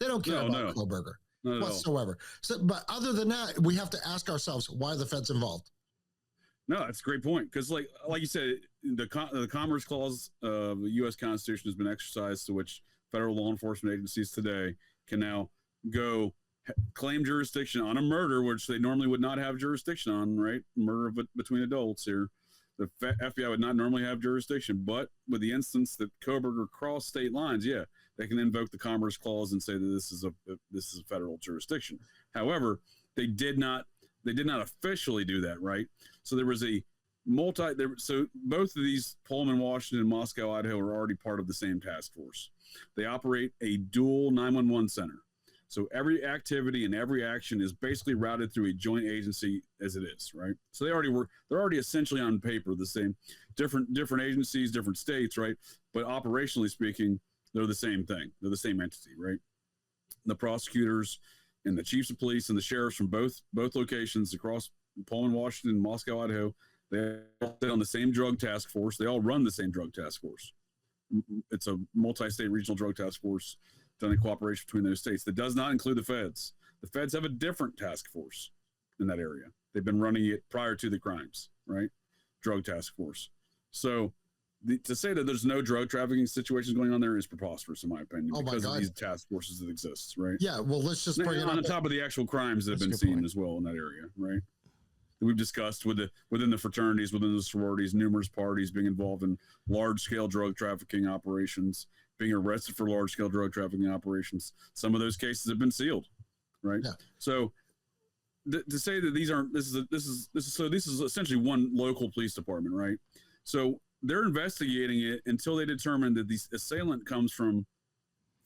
They don't care about Koberger whatsoever. So, but other than that, we have to ask ourselves, why are the feds involved? No, that's a great point. Because like you said, the Commerce Clause of the U.S. Constitution has been exercised, to which federal law enforcement agencies today can now go claim jurisdiction on a murder, which they normally would not have jurisdiction on, right? Murder between adults here. The FBI would not normally have jurisdiction, but with the instance that Koberger crossed state lines, they can invoke the Commerce Clause and say that this is a federal jurisdiction. However, they did not officially do that, right? So there was so both of these, Pullman, Washington, and Moscow, Idaho, are already part of the same task force. They operate a dual 911 center. So every activity and every action is basically routed through a joint agency as it is, right? So they're already essentially on paper the same, different agencies, different states, right? But operationally speaking, they're the same thing. They're the same entity, right? The prosecutors and the chiefs of police and the sheriffs from both locations across Pullman, Washington, Moscow, Idaho, they all sit on the same drug task force. They all run the same drug task force. It's a multi-state regional drug task force done in cooperation between those states. That does not include the feds. The feds have a different task force in that area. They've been running it prior to the crimes, right? Drug task force. So to say that there's no drug trafficking situations going on there is preposterous, in my opinion, because of these task forces that exist, right? Yeah, well, let's just bring it on top of the actual crimes that have been seen as well in that area, right? We've discussed within the fraternities, within the sororities, numerous parties being involved in large-scale drug trafficking operations, being arrested for large-scale drug trafficking operations. Some of those cases have been sealed, right? Yeah. So to say that this is essentially one local police department, right? So they're investigating it until they determine that the assailant comes from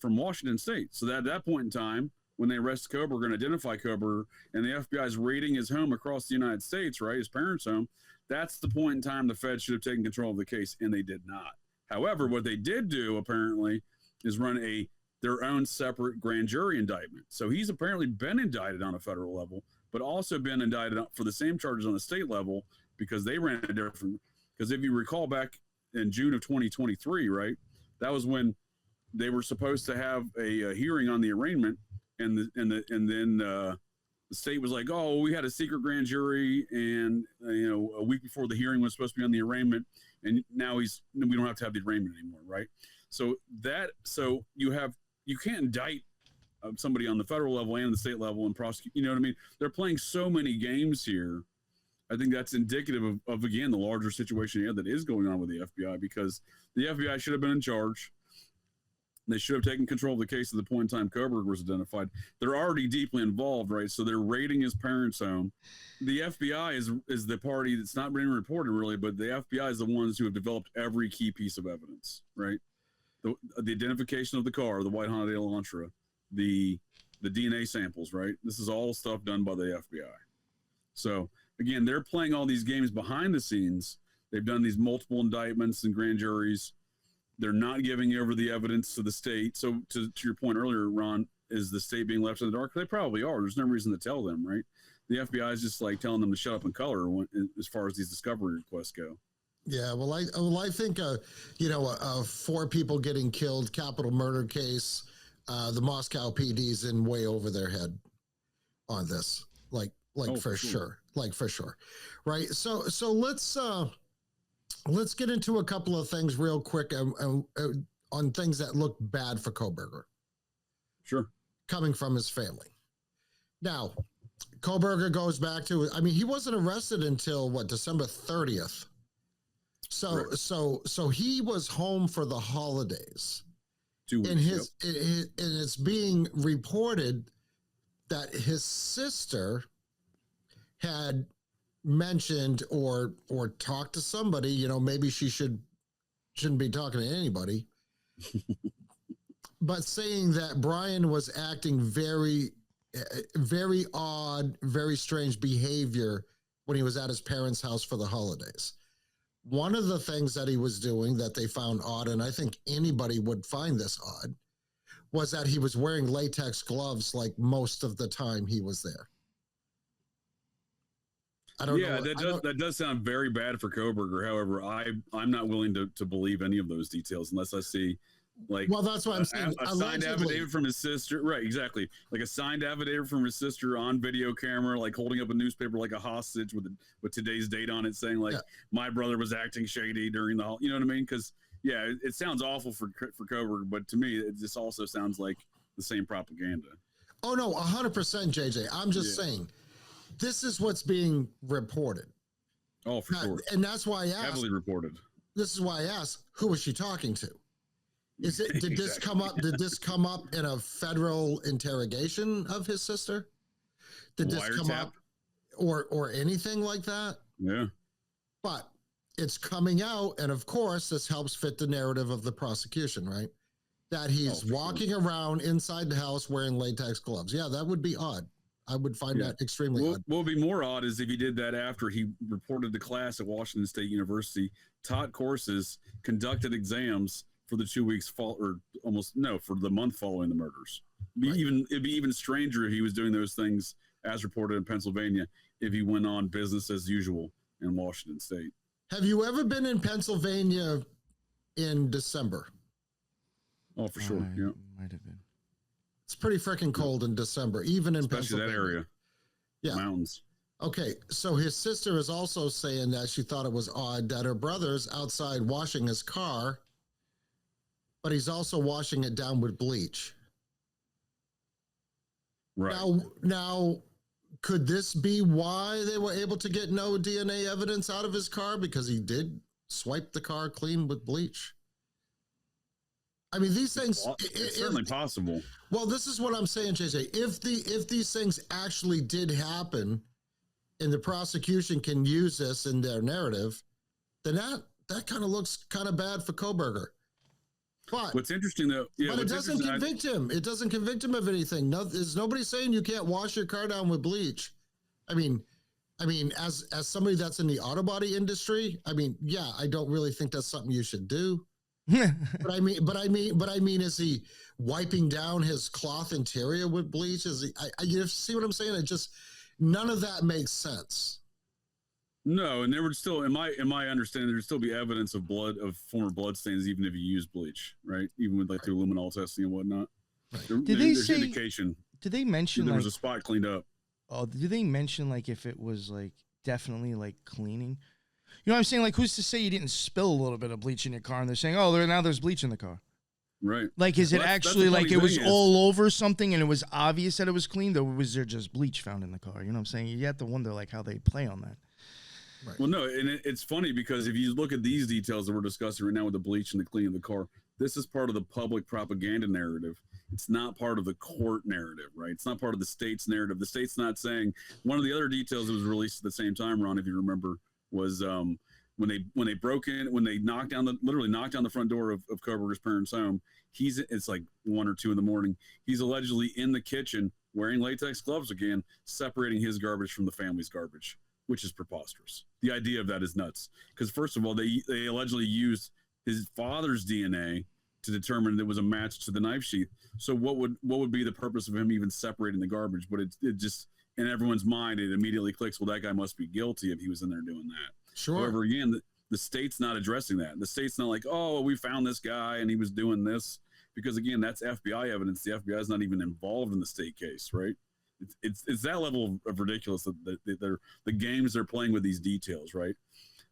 Washington State. So that at that point in time, when they arrest Koberger and identify Koberger, and the FBI is raiding his home across the United States, right, his parents' home, that's the point in time the feds should have taken control of the case, and they did not. However, what they did do, apparently, is run their own separate grand jury indictment. So he's apparently been indicted on a federal level, but also been indicted for the same charges on a state level, because they ran a different. Because if you recall back in June of 2023, right, that was when they were supposed to have a hearing on the arraignment, and then the state was like, oh, we had a secret grand jury, and a week before the hearing was supposed to be on the arraignment, and now we don't have to have the arraignment anymore, right? So you can't indict somebody on the federal level and the state level and prosecute. You know what I mean? They're playing so many games here. I think that's indicative of again, the larger situation here that is going on with the FBI, because the FBI should have been in charge. They should have taken control of the case at the point in time Koberger was identified. They're already deeply involved, right? So they're raiding his parents' home. The FBI is the party that's not being reported really, but the FBI is the ones who have developed every key piece of evidence, right? The identification of the car, the white Hyundai Elantra, the DNA samples, right? This is all stuff done by the FBI. So again, they're playing all these games behind the scenes. They've done these multiple indictments and grand juries. They're not giving over the evidence to the state. So to your point earlier, Ron, is the state being left in the dark? They probably are. There's no reason to tell them, right? The FBI is just like telling them to shut up and color as far as these discovery requests go. Yeah, well, I think, 4 people getting killed, capital murder case, the Moscow PD's in way over their head on this, for sure, right? So let's get into a couple of things real quick on things that look bad for Koberger. Sure. Coming from his family. Now, Koberger goes back to, he wasn't arrested until December 30th. So he was home for the holidays. 2 weeks. And it's being reported that his sister had mentioned or talked to somebody, maybe she shouldn't be talking to anybody, but saying that Brian was acting very, very odd, very strange behavior when he was at his parents' house for the holidays. One of the things that he was doing that they found odd, and I think anybody would find this odd, was that he was wearing latex gloves like most of the time he was there. I don't know. That does sound very bad for Koberger. However, I'm not willing to believe any of those details unless I see that's what I'm saying. A signed affidavit from his sister. Right, exactly. Like a signed affidavit from his sister on video camera, like holding up a newspaper like a hostage with today's date on it, saying my brother was acting shady during the, you know what I mean? Because it sounds awful for Koberger, but to me, it just also sounds like the same propaganda. Oh no, 100%, JJ. I'm just saying, this is what's being reported. Oh, for sure. And that's why I asked. Heavily reported. This is why I asked, who was she talking to? Did this come up? Did this come up in a federal interrogation of his sister? Did this come up, or anything like that? Yeah. But it's coming out, and of course, this helps fit the narrative of the prosecution, right? That he's walking around inside the house wearing latex gloves. Yeah, that would be odd. I would find that extremely odd. What would be more odd is if he did that after he reported to class at Washington State University, taught courses, conducted exams for the 2 weeks for the month following the murders. It'd be even stranger if he was doing those things as reported in Pennsylvania if he went on business as usual in Washington State. Have you ever been in Pennsylvania in December? Oh, for sure. Yeah, might have been. It's pretty freaking cold in December, even in Pennsylvania. Especially that area. Yeah. Mountains. Okay, so his sister is also saying that she thought it was odd that her brother's outside washing his car, but he's also washing it down with bleach. Right. Now, could this be why they were able to get no DNA evidence out of his car? Because he did swipe the car clean with bleach? These things... It's certainly possible. Well, this is what I'm saying, JJ. If these things actually did happen and the prosecution can use this in their narrative, then that kind of looks kind of bad for Koberger. But what's interesting though, but it doesn't convict him. It doesn't convict him of anything. There's nobody saying you can't wash your car down with bleach. As somebody that's in the auto body industry, I don't really think that's something you should do. But I mean, is he wiping down his cloth interior with bleach? Is he? You see what I'm saying? It just none of that makes sense. No, and there would still, in my understanding, there would still be evidence of former blood stains, even if you use bleach, right? Even with the luminol testing and whatnot. Right. There's indication. Did they mention there was a spot cleaned up? Oh, did they mention if it was definitely cleaning? You know what I'm saying? Who's to say you didn't spill a little bit of bleach in your car and they're saying, oh, now there's bleach in the car? Right. Is it actually it was all over something and it was obvious that it was cleaned, or was there just bleach found in the car? You know what I'm saying? You have to wonder how they play on that. Right. Well, no, and it's funny because if you look at these details that we're discussing right now with the bleach and the cleaning of the car, This is part of the public propaganda narrative. It's not part of the court narrative, right? It's not part of the state's narrative. The state's not saying. One of the other details that was released at the same time, Ron, if you remember, was when they broke in, when they literally knocked down the front door of Koberger's parents' home. It's like 1 or 2 in the morning. He's allegedly in the kitchen wearing latex gloves again, separating his garbage from the family's garbage, which is preposterous. The idea of that is nuts. Because first of all, they allegedly used his father's DNA to determine that it was a match to the knife sheath. So what would be the purpose of him even separating the garbage? But it just, in everyone's mind, it immediately clicks, well, that guy must be guilty if he was in there doing that. Sure. However, again, the state's not addressing that. The state's not like, oh, we found this guy and he was doing this. Because again, that's FBI evidence. The FBI is not even involved in the state case, right? It's that level of ridiculous that the games they're playing with these details, right?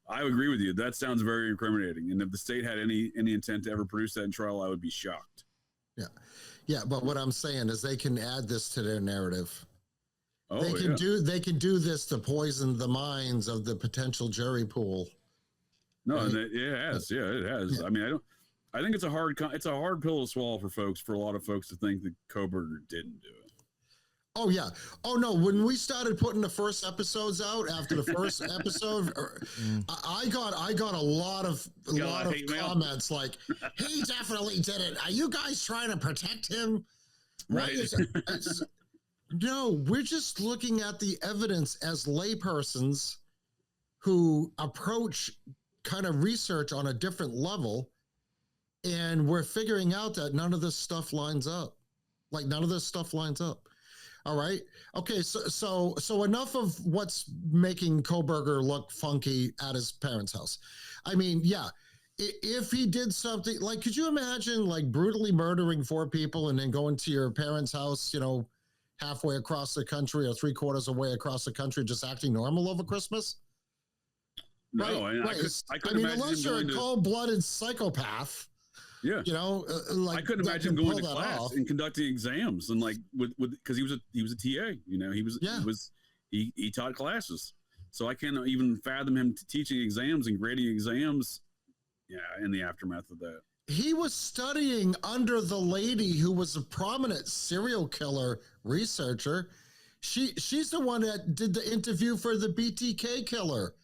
I agree with you. That sounds very incriminating. And if the state had any intent to ever produce that in trial, I would be shocked. Yeah. Yeah. But what I'm saying is they can add this to their narrative. Oh, they can do this to poison the minds of the potential jury pool. No, right? and it has. Yeah, it has. Yeah. I mean, I think it's a hard pill to swallow for a lot of folks to think that Koberger didn't do it. Oh yeah. Oh no. When we started putting the first episodes out after the first episode, I got a lot of comments like, "He definitely did it. Are you guys trying to protect him?" Right. No, we're just looking at the evidence as laypersons who approach kind of research on a different level, and we're figuring out that none of this stuff lines up. Like none of this stuff lines up. All right. Okay. So enough of what's making Koberger look funky at his parents' house. I mean, yeah, if he did something like, could you imagine like brutally murdering 4 people and then going to your parents' house, halfway across the country or 3/4 of the way across the country, just acting normal over Christmas? No, right. I couldn't imagine unless you're a cold-blooded psychopath. Yeah, like I couldn't imagine going to class and conducting exams and like with because he was a TA, he taught classes, so I can't even fathom him teaching exams and grading exams. Yeah, in the aftermath of that, he was studying under the lady who was a prominent serial killer researcher. She's the one that did the interview for the BTK killer.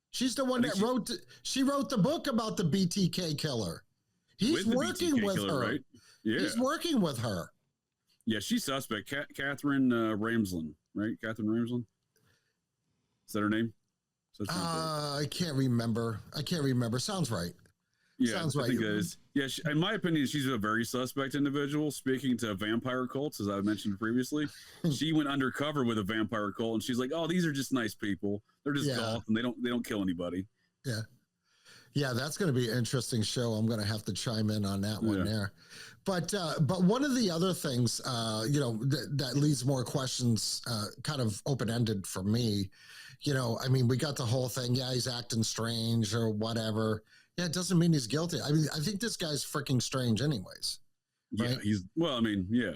She's the one that wrote the book about the BTK killer. He's working with her. Right? Yeah. He's working with her. Yeah, she's suspect. Catherine Ramsland, right? Catherine Ramsland? Is that her name? I can't remember. Sounds right. Yeah, sounds right. I think it is. Yeah, in my opinion, she's a very suspect individual. Speaking to vampire cults, as I mentioned previously, she went undercover with a vampire cult, and she's like, "Oh, these are just nice people. They're just goth, and they don't kill anybody." Yeah. Yeah, that's going to be an interesting show. I'm going to have to chime in on that one there. But one of the other things, that leaves more questions kind of open-ended for me, I mean, we got the whole thing. Yeah, he's acting strange or whatever. Yeah, it doesn't mean he's guilty. I mean, I think this guy's freaking strange anyways. Right? Yeah,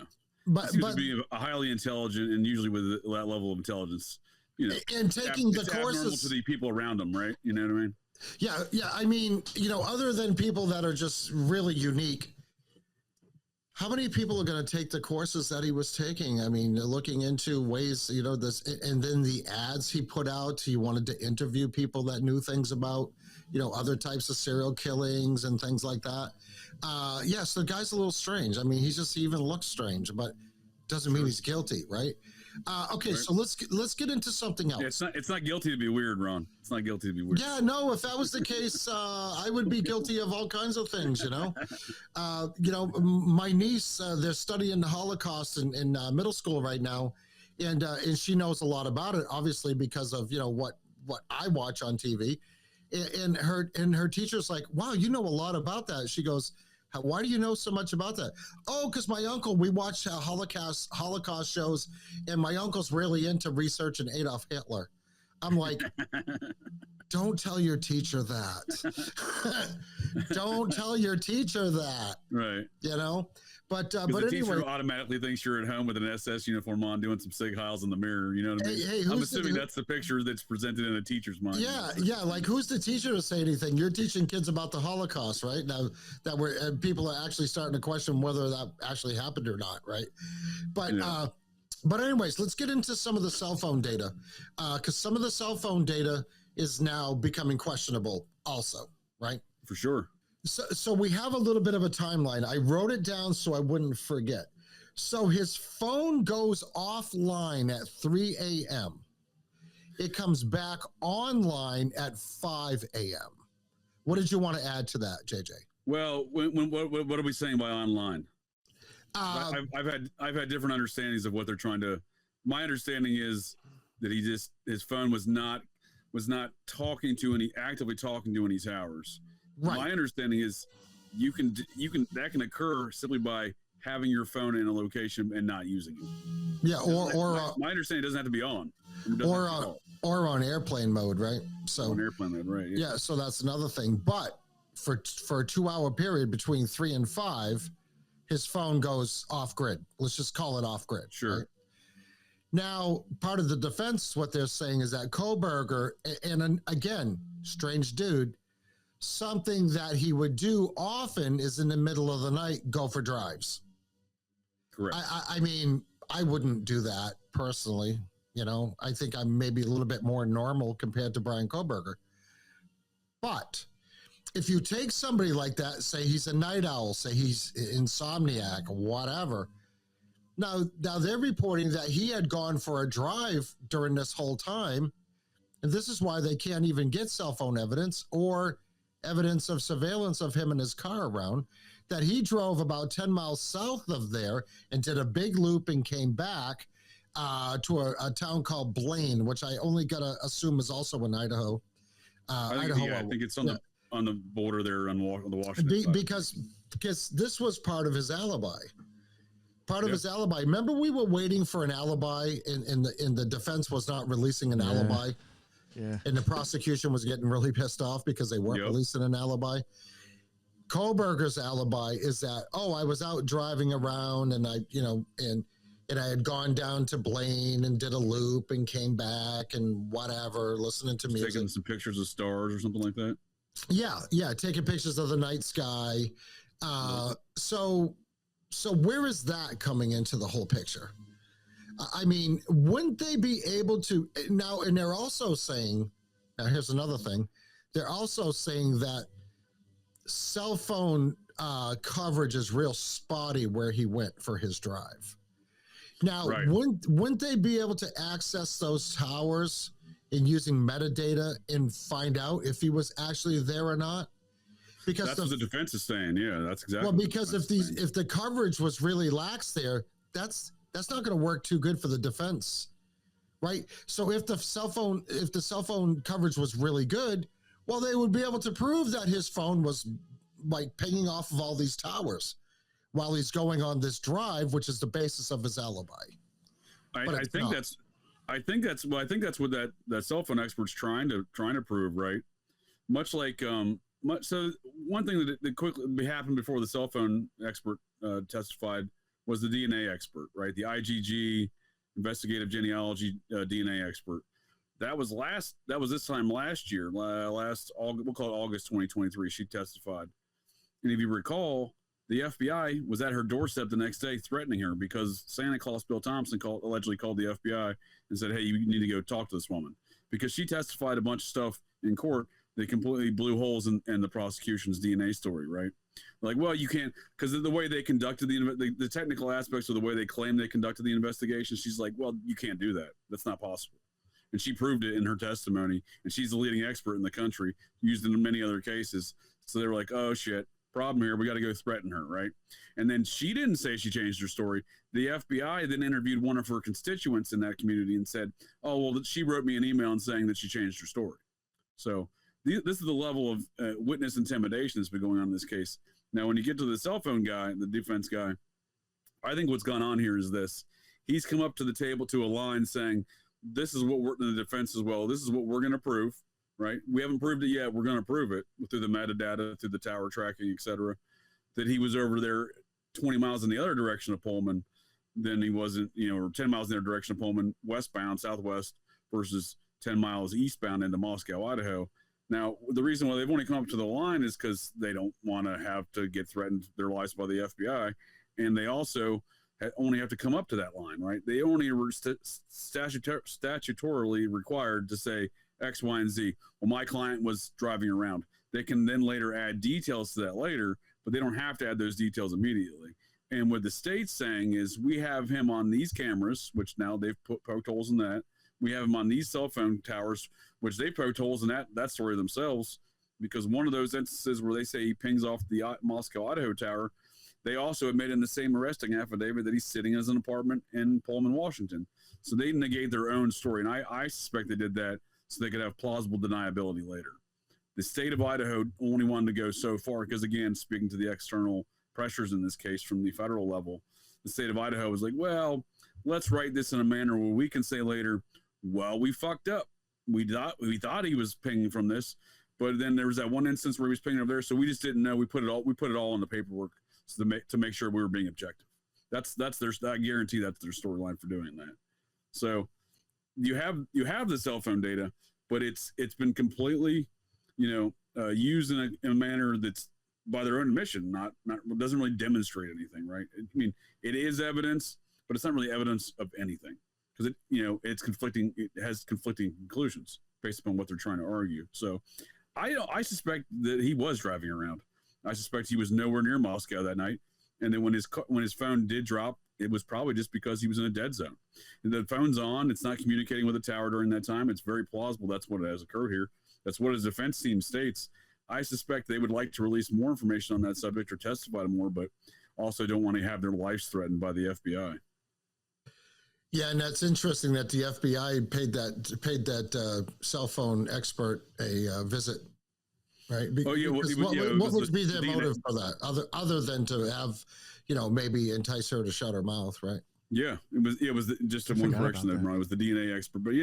But he seems to be a highly intelligent and usually with that level of intelligence, and taking the courses to the people around him, right? You know what I mean? Yeah. I mean, other than people that are just really unique, how many people are going to take the courses that he was taking? I mean, looking into ways, this, and then the ads he put out, he wanted to interview people that knew things about, other types of serial killings and things like that. Yes, the guy's a little strange. I mean, he even looks strange, but doesn't mean he's guilty, right? Okay, right. So let's get into something else. Yeah, it's not guilty to be weird, Ron. It's not guilty to be weird. Yeah, no. If that was the case, I would be guilty of all kinds of things. My niece, they're studying the Holocaust in middle school right now, and she knows a lot about it, obviously because of what I watch on TV, and her teacher's like, "Wow, you know a lot about that." She goes, "Why do you know so much about that?" "Oh, because my uncle, we watch Holocaust shows, and my uncle's really into researching Adolf Hitler." I'm like, don't tell your teacher that. Don't tell your teacher that. Right. But the anyway, teacher automatically thinks you're at home with an SS uniform on, doing some sig heils in the mirror. You know what I mean? Hey, I'm assuming that's the picture that's presented in a teacher's mind. Yeah. Like, who's the teacher to say anything? You're teaching kids about the Holocaust, right? Now that people are actually starting to question whether that actually happened or not, right? But anyways, let's get into some of the cell phone data, because some of the cell phone data is now becoming questionable, also, right? For sure. So we have a little bit of a timeline. I wrote it down so I wouldn't forget. So his phone goes offline at 3 a.m. It comes back online at 5 a.m. What did you want to add to that, JJ? Well, what are we saying by online? I've had different understandings of what they're trying to. My understanding is that his phone was not talking to any actively talking to any towers. Right. My understanding is you can that can occur simply by having your phone in a location and not using it. Yeah, my understanding doesn't have to be on. Or on airplane mode, right? So on airplane mode, right? Yeah, so that's another thing. But for a 2-hour period between 3 and 5, his phone goes off grid. Let's just call it off grid. Sure. Right? Now, part of the defense, what they're saying is that Kohberger, and again, strange dude, something that he would do often is in the middle of the night, go for drives. Correct. I mean, I wouldn't do that personally. You know, I think I'm maybe a little bit more normal compared to Brian Kohberger. But if you take somebody like that, say he's a night owl, say he's insomniac, whatever. Now they're reporting that he had gone for a drive during this whole time. And this is why they can't even get cell phone evidence or evidence of surveillance of him in his car around, that he drove about 10 miles south of there and did a big loop and came back to a town called Blaine, which I only got to assume is also in Idaho. I think it's on the border there on the Washington side. Because this was part of his alibi. His alibi. Remember, we were waiting for an alibi, and the defense was not releasing an alibi. Yeah. And the prosecution was getting really pissed off because they weren't releasing an alibi. Kohberger's alibi is that, I was out driving around and I had gone down to Blaine and did a loop and came back and whatever, listening to music. Taking some pictures of stars or something like that. Yeah. Taking pictures of the night sky. So where is that coming into the whole picture? I mean, wouldn't they be able to now? And they're also saying, now here's another thing. They're also saying that cell phone coverage is real spotty where he went for his drive. Now, wouldn't they be able to access those towers and using metadata and find out if he was actually there or not? Because that's what the defense is saying. Yeah, that's exactly. Well, because if the coverage was really lax there, that's not going to work too good for the defense, right? So if the cell phone coverage was really good, well, they would be able to prove that his phone was like pinging off of all these towers while he's going on this drive, which is the basis of his alibi. I think that's what that cell phone expert's trying to prove, right? So one thing that quickly happened before the cell phone expert testified was the DNA expert, right? The IgG investigative genealogy DNA expert. That was this time last year, we'll call it August 2023. She testified. And if you recall, the FBI was at her doorstep the next day threatening her because Santa Claus Bill Thompson allegedly called the FBI and said, hey, you need to go talk to this woman. Because she testified a bunch of stuff in court that completely blew holes in the prosecution's DNA story, right? Like, well, you can't, because of the way they conducted the technical aspects of the way they claim they conducted the investigation, she's like, well, you can't do that. That's not possible. And she proved it in her testimony, and she's the leading expert in the country, used in many other cases. So they were like, oh, shit, problem here. We got to go threaten her, right? And then she didn't say she changed her story. The FBI then interviewed one of her constituents in that community and said, oh, well, she wrote me an email and saying that she changed her story. So this is the level of witness intimidation that's been going on in this case. Now, when you get to the cell phone guy, the defense guy, I think what's gone on here is this. He's come up to the table to a line saying, this is what we're in the defense as well. This is what we're going to prove, right? We haven't proved it yet. We're going to prove it through the metadata, through the tower tracking, et cetera, that he was over there 20 miles in the other direction of Pullman than he wasn't, or 10 miles in the other direction of Pullman, westbound, southwest, versus 10 miles eastbound into Moscow, Idaho. Now, the reason why they've only come up to the line is because they don't want to have to get threatened their lives by the FBI. And they also only have to come up to that line, right? They only were statutorily required to say X, Y, and Z. Well, my client was driving around. They can then later add details to that later, but they don't have to add those details immediately. And what the state's saying is we have him on these cameras, which now they've poked holes in that. We have him on these cell phone towers, which they poked holes in that story themselves, because one of those instances where they say he pings off the Moscow, Idaho tower, they also admit in the same arresting affidavit that he's sitting in an apartment in Pullman, Washington. So they negate their own story. And I suspect they did that so they could have plausible deniability later. The state of Idaho only wanted to go so far because, again, speaking to the external pressures in this case from the federal level, the state of Idaho was like, well, let's write this in a manner where we can say later, well, we fucked up. We thought he was pinging from this, but then there was that one instance where he was pinging over there, so we just didn't know. We put it all in the paperwork to make sure we were being objective. That's their, I guarantee that's their storyline for doing that. So you have the cell phone data, but it's been completely, used in a manner that's by their own admission, not doesn't really demonstrate anything, right? I mean, it is evidence, but it's not really evidence of anything because it's conflicting. It has conflicting conclusions based upon what they're trying to argue. So I suspect that he was driving around. I suspect he was nowhere near Moscow that night. And then when his phone did drop, it was probably just because he was in a dead zone. And the phone's on. It's not communicating with the tower during that time. It's very plausible that's what has occurred here. That's what his defense team states. I suspect they would like to release more information on that subject or testify to more, but also don't want to have their lives threatened by the FBI. Yeah, and that's interesting that the FBI paid that cell phone expert a visit, right? What would be their motive for that, other than to have, maybe entice her to shut her mouth, right? Yeah, it was just one correction there, Ron. It was the DNA expert, but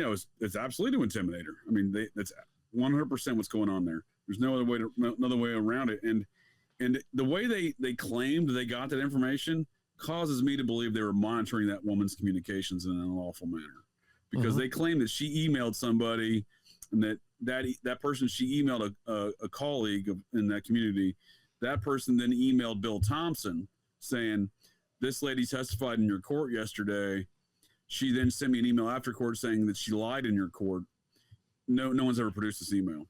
it's absolutely to intimidate her. I mean, that's 100% what's going on there. There's no other way around it, and the way they claimed they got that information causes me to believe they were monitoring that woman's communications in an unlawful manner, because they claim that she emailed somebody, and that person she emailed a colleague in that community. That person then emailed Bill Thompson saying, "This lady testified in your court yesterday." She then sent me an email after court saying that she lied in your court. No one's ever produced this email.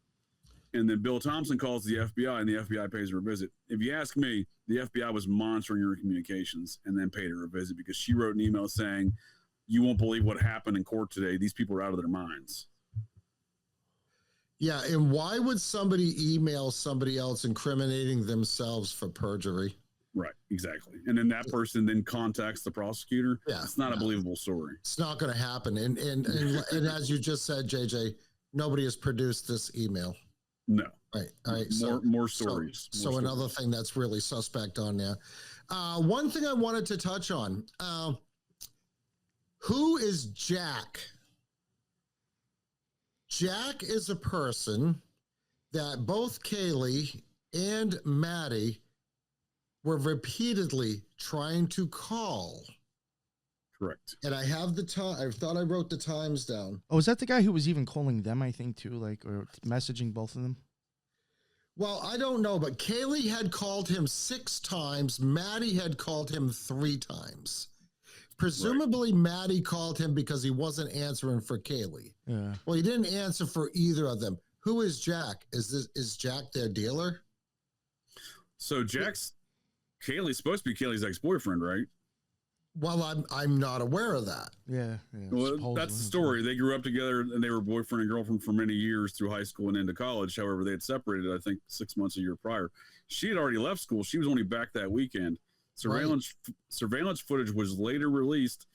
And then Bill Thompson calls the FBI, and the FBI pays her a visit. If you ask me, the FBI was monitoring her communications and then paid her a visit because she wrote an email saying, "You won't believe what happened in court today. These people are out of their minds." Yeah, and why would somebody email somebody else incriminating themselves for perjury? Right, exactly. And then that person then contacts the prosecutor. Yeah, it's not a believable story. It's not going to happen. And as you just said, JJ, nobody has produced this email. No. Right. All right. More stories. So another thing that's really suspect on there. One thing I wanted to touch on. Who is Jack? Jack is a person that both Kaylee and Maddie were repeatedly trying to call. Correct. And I have the time. I thought I wrote the times down. Oh, is that the guy who was even calling them, I think, too, or messaging both of them? Well, I don't know, but Kaylee had called him 6 times. Maddie had called him 3 times. Presumably, right. Maddie called him because he wasn't answering for Kaylee. Yeah. Well, he didn't answer for either of them. Who is Jack? Is Jack their dealer? So Kaylee's supposed to be Kaylee's ex-boyfriend, right? Well, I'm not aware of that. Yeah. Well, that's the story. They grew up together and they were boyfriend and girlfriend for many years through high school and into college. However, they had separated, I think, 6 months, a year prior. She had already left school. She was only back that weekend. Surveillance footage was later released.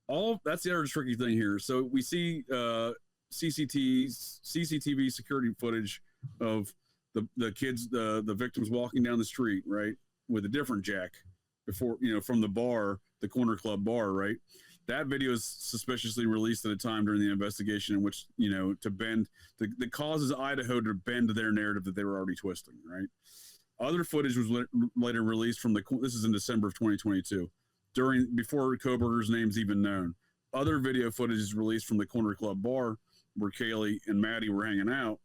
That's the other tricky thing here. So we see CCTV security footage of the kids, the victims walking down the street, right, with a different Jack before, from the bar, the corner club bar, right? That video is suspiciously released at a time during the investigation in which, that causes Idaho to bend their narrative that they were already twisting, right? Other footage was later released from this is in December of 2022, before Kohberger's name's even known. Other video footage is released from the Corner Club bar where Kaylee and Maddie were hanging out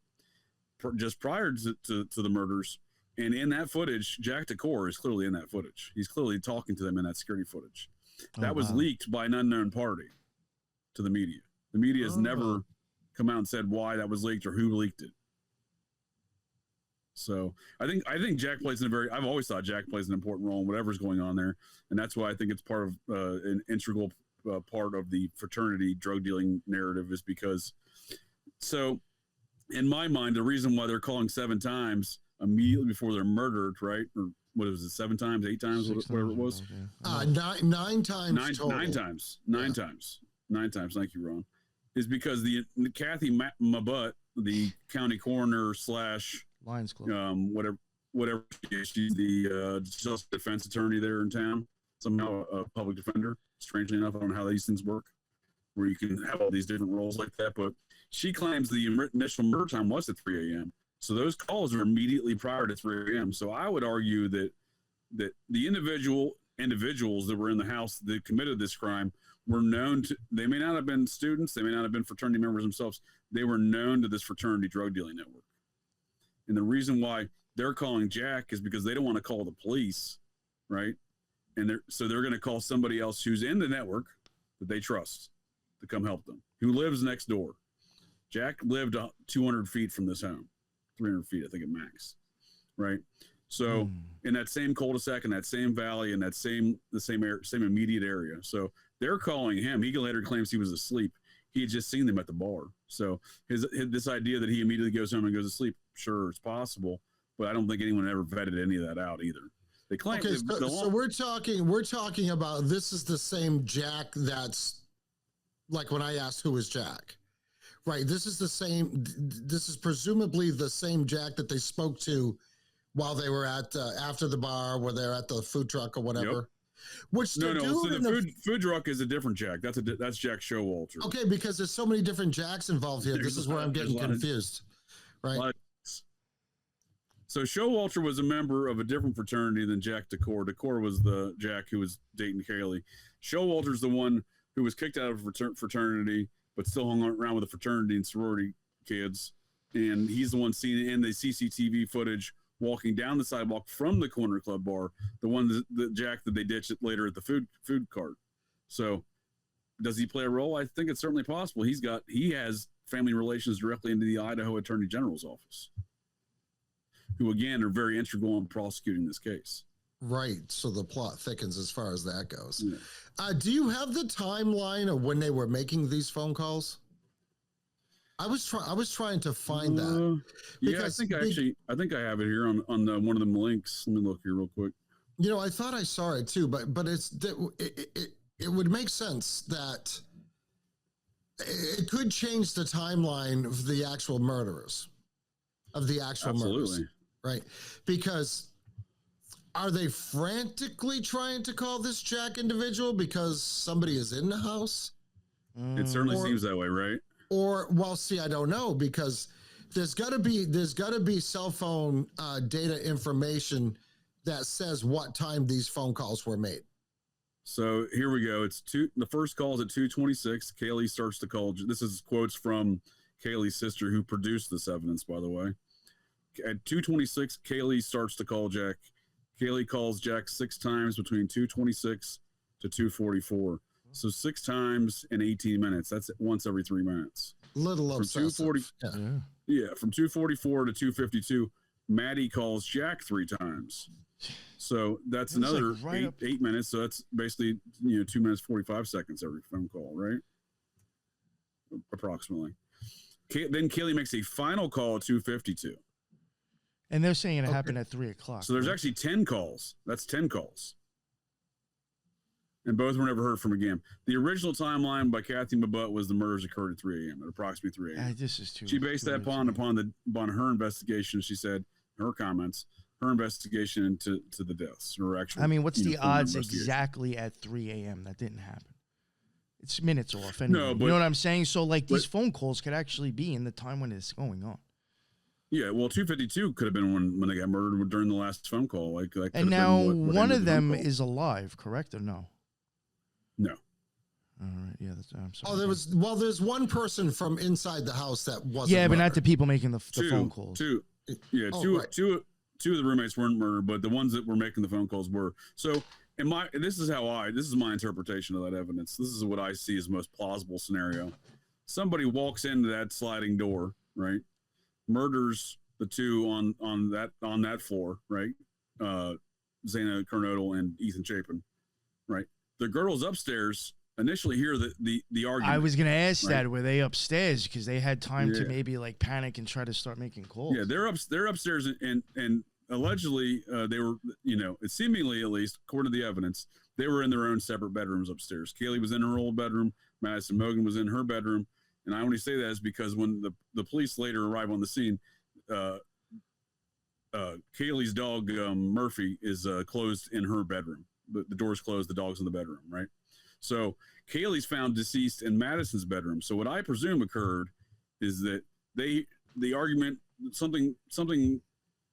just prior to the murders. And in that footage, Jack DeCore is clearly in that footage. He's clearly talking to them in that security footage. That was leaked by an unknown party to the media. The media has never come out and said why that was leaked or who leaked it. So I think Jack plays I've always thought Jack plays an important role in whatever's going on there. And that's why I think it's part of an integral part of the fraternity drug dealing narrative is because, so in my mind, the reason why they're calling 7 times immediately before they're murdered, right? Or what was it, 7 times, 8 times, whatever it was? 9 times total. 9 times. 9 times. 9 times. Thank you, Ron. Is because the Kathy Mabut, the county coroner / Lions Club. Whatever she's the justice defense attorney there in town, somehow a public defender. Strangely enough, I don't know how these things work, where you can have all these different roles like that. But she claims the initial murder time was at 3 a.m. So those calls are immediately prior to 3 a.m. So I would argue that the individuals that were in the house that committed this crime were known to. They may not have been students. They may not have been fraternity members themselves. They were known to this fraternity drug dealing network. And the reason why they're calling Jack is because they don't want to call the police, right? And they're going to call somebody else who's in the network that they trust to come help them, who lives next door. Jack lived 200 feet from this home, 300 feet, I think at max, right? So in that same cul-de-sac, in that same valley, in that same immediate area. So they're calling him. He later claims he was asleep. He had just seen them at the bar. So this idea that he immediately goes home and goes to sleep, sure, it's possible, but I don't think anyone ever vetted any of that out either. They claim. Okay, so we're talking about this is the same Jack that's like when I asked who is Jack, right? This is the same. This is presumably the same Jack that they spoke to while they were at after the bar, where they're at the food truck or whatever. Yep. Which so the food truck is a different Jack. That's Jack Showalter. Okay, because there's so many different Jacks involved here. This is where I'm getting confused, right? So Showalter was a member of a different fraternity than Jack DeCore. DeCore was the Jack who was dating Kaylee. Showalter's the one who was kicked out of a fraternity, but still hung around with the fraternity and sorority kids. And he's the one seen in the CCTV footage walking down the sidewalk from the Corner Club bar, the one the Jack that they ditched later at the food cart. So does he play a role? I think it's certainly possible. He has family relations directly into the Idaho Attorney General's office, who again are very integral in prosecuting this case. Right. So the plot thickens as far as that goes. Yeah. Do you have the timeline of when they were making these phone calls? I was trying to find that. Yeah, I think I have it here on one of them links. Let me look here real quick. You know, I thought I saw it too, but it would make sense that it could change the timeline of the actual murderers, murders, right? Because are they frantically trying to call this Jack individual because somebody is in the house? It certainly seems that way, right? Or, well, see, I don't know, because there's got to be cell phone data information that says what time these phone calls were made. So here we go. The first call is at 2:26. Kaylee starts to call. This is quotes from Kaylee's sister, who produced this evidence, by the way. At 2:26, Kaylee starts to call Jack. Kaylee calls Jack 6 times between 2:26 to 2:44. So 6 times in 18 minutes. That's once every 3 minutes. Little obsessive. Yeah, from 2:44 to 2:52, Maddie calls Jack 3 times. So that's another like eight minutes. So that's basically 2 minutes 45 seconds every phone call, right? Approximately. Then Kaylee makes a final call at 2:52. And they're saying it happened at 3 o'clock. So there's actually 10 calls. That's 10 calls. And both were never heard from again. The original timeline by Kathy Mabut was the murders occurred at 3 a.m. at approximately 3 a.m. This is too. She based that upon her investigation. She said her comments, her investigation into the deaths. Her actual. I mean, what's the odds exactly at 3 a.m. that didn't happen? It's minutes off. Anyway. No, but, you know what I'm saying. So like these phone calls could actually be in the time when it's going on. Yeah, well, 252 could have been when they got murdered during the last phone call. Like, and now one of them is alive, correct or no? No. All right, yeah, I'm sorry. Oh, there's one person from inside the house that wasn't. Yeah, but murdered. not the people making the phone calls. Two of the roommates weren't murdered, but the ones that were making the phone calls were. So, this is my interpretation of that evidence. This is what I see as most plausible scenario. Somebody walks into that sliding door, right? Murders the two on that floor, right? Zana Kernodle and Ethan Chapin, right? The girls upstairs initially hear the argument. I was going to ask that. Were they upstairs because they had time to maybe like panic and try to start making calls? Yeah, they're upstairs and allegedly they were, seemingly at least according to the evidence, they were in their own separate bedrooms upstairs. Kaylee was in her old bedroom. Madison Mogan was in her bedroom. And I only say that is because when the police later arrive on the scene, Kaylee's dog, Murphy, is closed in her bedroom. The door's closed, the dog's in the bedroom, right? So Kaylee's found deceased in Madison's bedroom. So what I presume occurred is that the argument, something,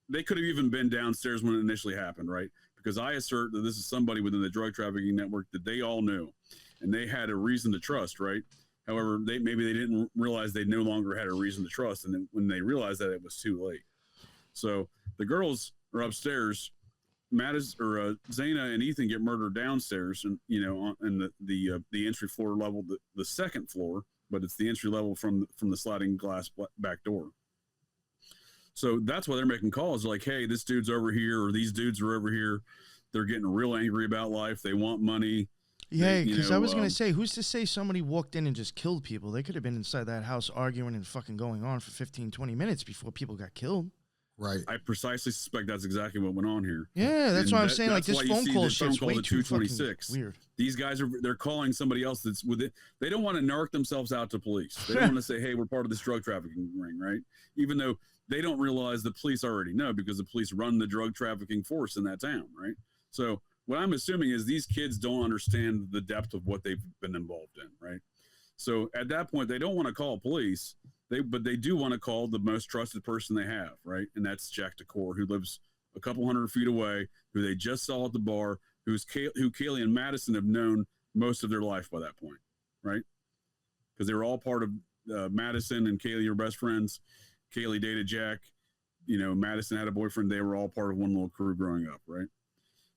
they could have even been downstairs when it initially happened, right? Because I assert that this is somebody within the drug trafficking network that they all knew, and they had a reason to trust, right? However, maybe they didn't realize they no longer had a reason to trust, and then when they realized that, it was too late. So the girls are upstairs. Zana and Ethan get murdered downstairs, and on the entry floor level, the second floor, but it's the entry level from the sliding glass back door. So that's why they're making calls like, "Hey, this dude's over here, or these dudes are over here. They're getting real angry about life. They want money." Yeah, because I was going to say, who's to say somebody walked in and just killed people? They could have been inside that house arguing and fucking going on for 15, 20 minutes before people got killed. Right. I precisely suspect that's exactly what went on here. Yeah, that's what I'm saying. Like, this phone call shit's way too fucking weird. These guys they're calling somebody else that's with it. They don't want to narc themselves out to police. They don't want to say, "Hey, we're part of this drug trafficking ring," right? Even though they don't realize the police already know, because the police run the drug trafficking force in that town, right? So what I'm assuming is these kids don't understand the depth of what they've been involved in, right? So at that point, they don't want to call police, but they do want to call the most trusted person they have, right? And that's Jack DeCore, who lives a couple hundred feet away, who they just saw at the bar, who Kaylee and Madison have known most of their life by that point, right? Because they were all part of Madison and Kaylee are best friends. Kaylee dated Jack. Madison had a boyfriend. They were all part of one little crew growing up, right?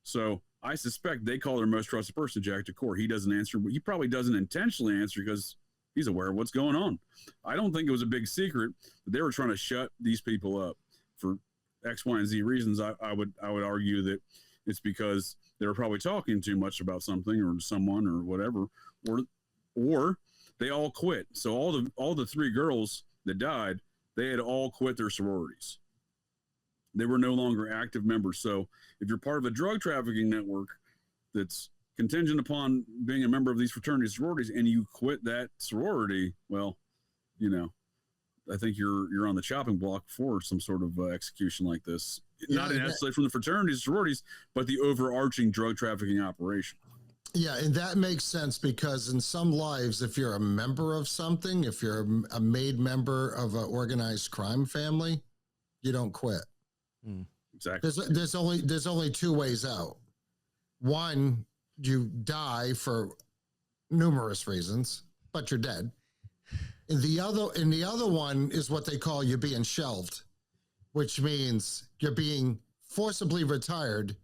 So I suspect they call their most trusted person Jack DeCore. He doesn't answer, but he probably doesn't intentionally answer because he's aware of what's going on. I don't think it was a big secret that they were trying to shut these people up for X, Y, and Z reasons. I would argue that it's because they were probably talking too much about something or someone or whatever, or they all quit. So all the three girls that died, they had all quit their sororities. They were no longer active members. So if you're part of a drug trafficking network that's contingent upon being a member of these fraternities, sororities, and you quit that sorority, well, I think you're on the chopping block for some sort of execution like this. Not necessarily from the fraternities, sororities, but the overarching drug trafficking operation. Yeah, and that makes sense because in some lives, if you're a member of something, if you're a made member of an organized crime family, you don't quit. Exactly. There's only two ways out. One, you die for numerous reasons, but you're dead. And the other one is what they call you being shelved, which means you're being forcibly retired,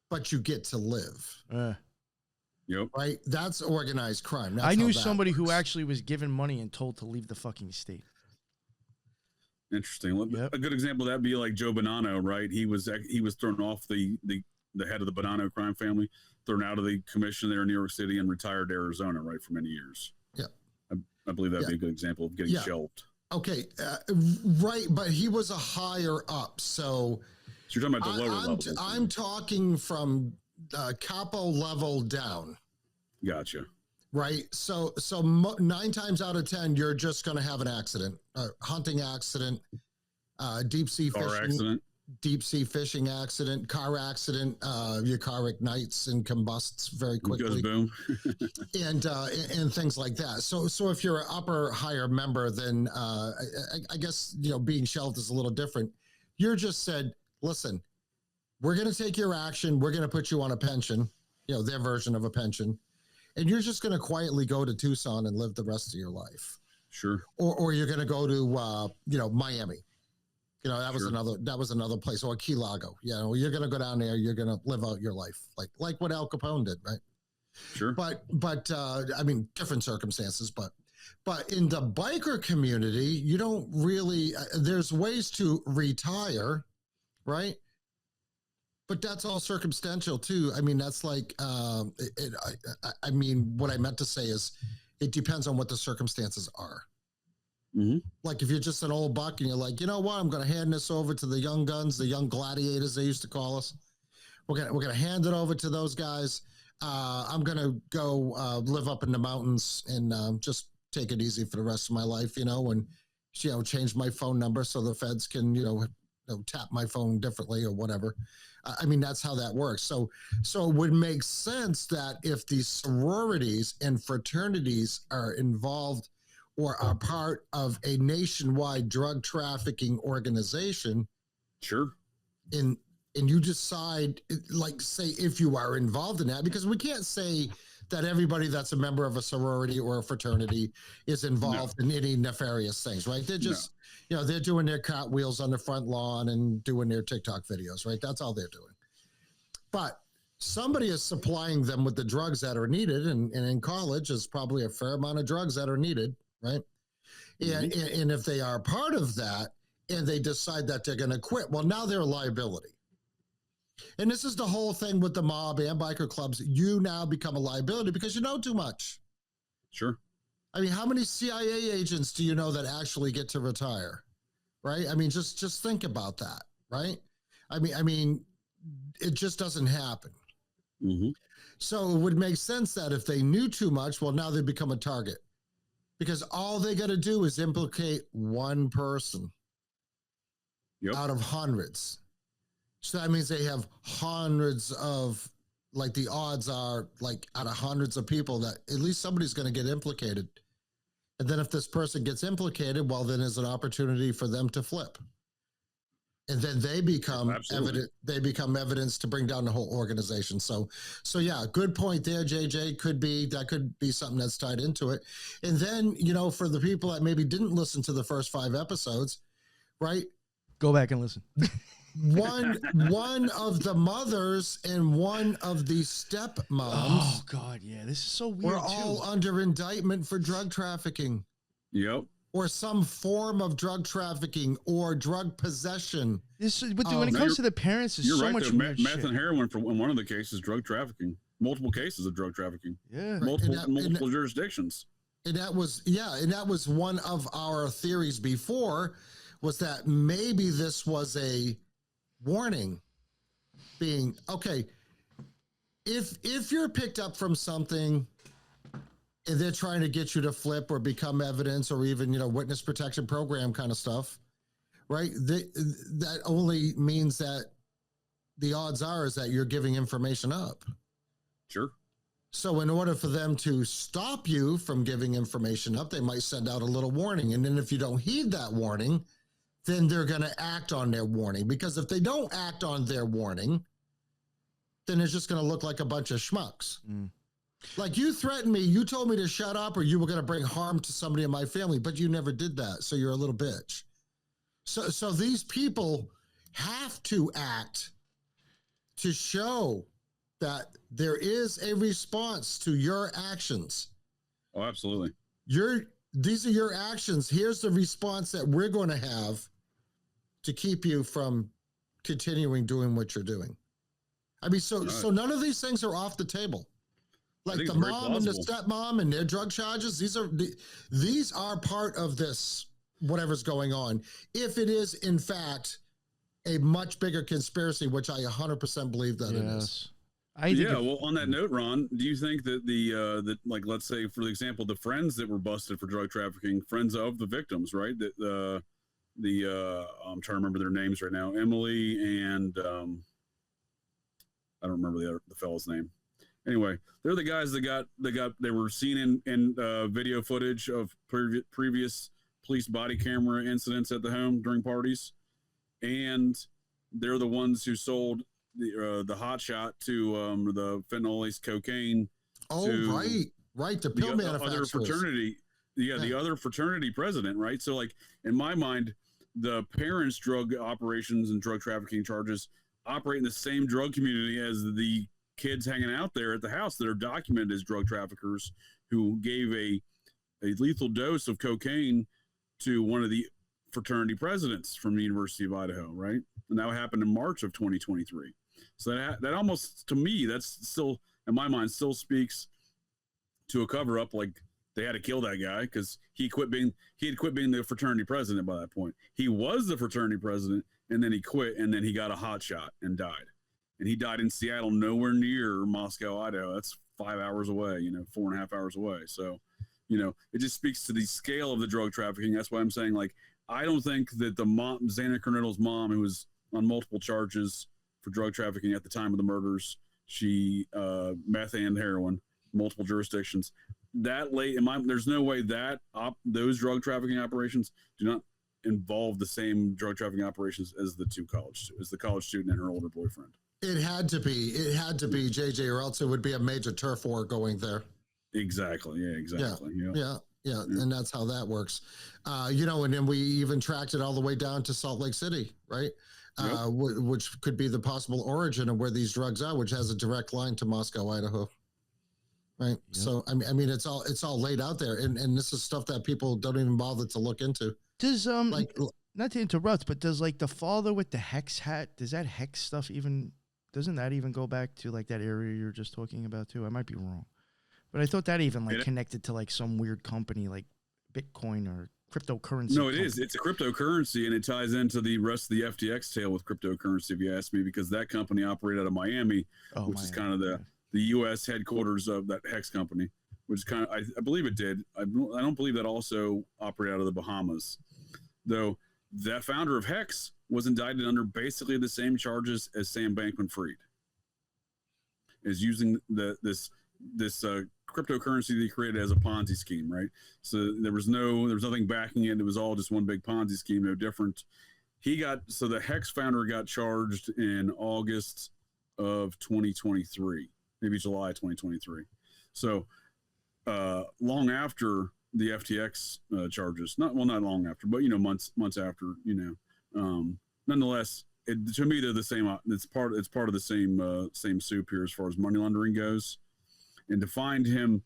but you get to live. Yep. Right? That's organized crime. That's I knew somebody who actually was given money and told to leave the fucking state. Interesting. Yep. A good example of that would be like Joe Bonanno, right? He was thrown off the head of the Bonanno crime family, thrown out of the commission there in New York City and retired to Arizona, right, for many years. Yeah. I believe that'd be a good example of getting shelved. Okay. Right. But he was a higher up. So you're talking about the lower level. I'm talking from capo level down. Gotcha. Right. So 9 times out of 10, you're just going to have an accident, a hunting accident, deep sea car fishing, accident. deep sea fishing accident, car accident, your car ignites and combusts very quickly. It goes boom. and things like that. So if you're an upper higher member, then I guess, being shelved is a little different. You're just said, listen, we're going to take your action. We're going to put you on a pension, their version of a pension. And you're just going to quietly go to Tucson and live the rest of your life. Sure. Or you're going to go to, Miami. That was another place, or Key Largo. You're going to go down there. You're going to live out your life, like what Al Capone did, right? Sure. But I mean, different circumstances. But in the biker community, you don't really. There's ways to retire, right? But that's all circumstantial too. I mean, that's like. I mean, what I meant to say is, it depends on what the circumstances are. Mm-hmm. Like if you're just an old buck and you're like, you know what, I'm going to hand this over to the young guns, the young gladiators, they used to call us. We're going to hand it over to those guys. I'm going to go live up in the mountains and just take it easy for the rest of my life, and change my phone number so the feds can, tap my phone differently or whatever. I mean, that's how that works. So it would make sense that if these sororities and fraternities are involved or are part of a nationwide drug trafficking organization. Sure. And you decide, like, say, if you are involved in that, because we can't say that everybody that's a member of a sorority or a fraternity is involved in any nefarious things, right? They're just, they're doing their cartwheels on the front lawn and doing their TikTok videos, right? That's all they're doing. But somebody is supplying them with the drugs that are needed. And in college, there's probably a fair amount of drugs that are needed. Right. And if they are part of that and they decide that they're going to quit, well, now they're a liability. And this is the whole thing with the mob and biker clubs. You now become a liability because you know too much. Sure. I mean, how many CIA agents do you know that actually get to retire? Right. I mean, just think about that. Right. I mean, it just doesn't happen. Mm-hmm. So it would make sense that if they knew too much, well, now they become a target. Because all they got to do is implicate one person out of hundreds. So that means they have hundreds of, like the odds are like out of hundreds of people that at least somebody's going to get implicated. And then if this person gets implicated, well, then there's an opportunity for them to flip. And then they become evidence to bring down the whole organization. So yeah, good point there, JJ. That could be something that's tied into it. And then, for the people that maybe didn't listen to the first 5 episodes, right? Go back and listen. one of the mothers and one of the stepmoms. Oh God, yeah, this is so weird. We're all under indictment for drug trafficking. Yep. Or some form of drug trafficking or drug possession. But when it comes to the parents, there's so much weird meth shit. and heroin in one of the cases, drug trafficking. Multiple cases of drug trafficking. Yeah. Multiple jurisdictions. And that was one of our theories before, was that maybe this was a warning, being okay. If you're picked up from something and they're trying to get you to flip or become evidence or even, witness protection program kind of stuff, right? That only means that the odds are is that you're giving information up. Sure. So in order for them to stop you from giving information up, they might send out a little warning. And then if you don't heed that warning, then they're going to act on their warning. Because if they don't act on their warning, then it's just going to look like a bunch of schmucks. Mm. Like, you threatened me, you told me to shut up or you were going to bring harm to somebody in my family, but you never did that. So you're a little bitch. So these people have to act to show that there is a response to your actions. Oh, absolutely. These are your actions. Here's the response that we're going to have to keep you from continuing doing what you're doing. I mean, so none of these things are off the table. Like the mom and the stepmom and their drug charges, these are part of this, whatever's going on. If it is, in fact, a much bigger conspiracy, which I 100% believe that it is. Well, on that note, Ron, do you think that that like, let's say, for example, the friends that were busted for drug trafficking, friends of the victims, right? That I'm trying to remember their names right now. Emily and I don't remember the fellow's name. Anyway, they're the guys they were seen in video footage of previous police body camera incidents at the home during parties, and they're the ones who sold the hot shot to the fentanyl-laced cocaine. Oh, right, the pill manufacturers. Other fraternity, the other fraternity president, right? So, like, in my mind, the parents' drug operations and drug trafficking charges operate in the same drug community as the kids hanging out there at the house that are documented as drug traffickers who gave a lethal dose of cocaine to one of the fraternity presidents from the University of Idaho, right? And that happened in March of 2023. So that almost, to me, that's still, in my mind, still speaks to a cover up. Like, they had to kill that guy because he had quit being the fraternity president by that point. He was the fraternity president, and then he quit, and then he got a hot shot and died. And he died in Seattle, nowhere near Moscow, Idaho. That's 5 hours away, 4.5 hours away. So, it just speaks to the scale of the drug trafficking. That's why I'm saying, like, I don't think that the mom, Xana Kernittel's mom, who was on multiple charges for drug trafficking at the time of the murders, she meth and heroin, multiple jurisdictions. That late in there's no way that those drug trafficking operations do not involve the same drug trafficking operations as the college student and her older boyfriend. It had to be JJ, or else it would be a major turf war going there. Exactly. Yeah, exactly. Yeah. And that's how that works. And then we even tracked it all the way down to Salt Lake City, right? Yep. Which could be the possible origin of where these drugs are, which has a direct line to Moscow, Idaho. Right. Yep. So, I mean, it's all laid out there. And this is stuff that people don't even bother to look into. Does, not to interrupt, but does, like, the father with the hex hat, does that hex stuff doesn't that even go back to, like, that area you're just talking about too? I might be wrong. But I thought that even, like, connected to, like, some weird company like Bitcoin or cryptocurrency. No, it is. It's a cryptocurrency, and it ties into the rest of the FTX tale with cryptocurrency, if you ask me, because that company operated out of Miami, which is kind of the U.S. headquarters of that Hex company, which is kind of, I believe it did. I don't believe that also operated out of the Bahamas, though. That founder of Hex was indicted under basically the same charges as Sam Bankman-Fried, is using this cryptocurrency that he created as a Ponzi scheme, right? So there was nothing backing it. It was all just one big Ponzi scheme, no different. So the Hex founder got charged in August of 2023, maybe July 2023. So long after the FTX charges, not long after, but months after, nonetheless, to me they're the same. It's part of the same soup here as far as money laundering goes. And to find him,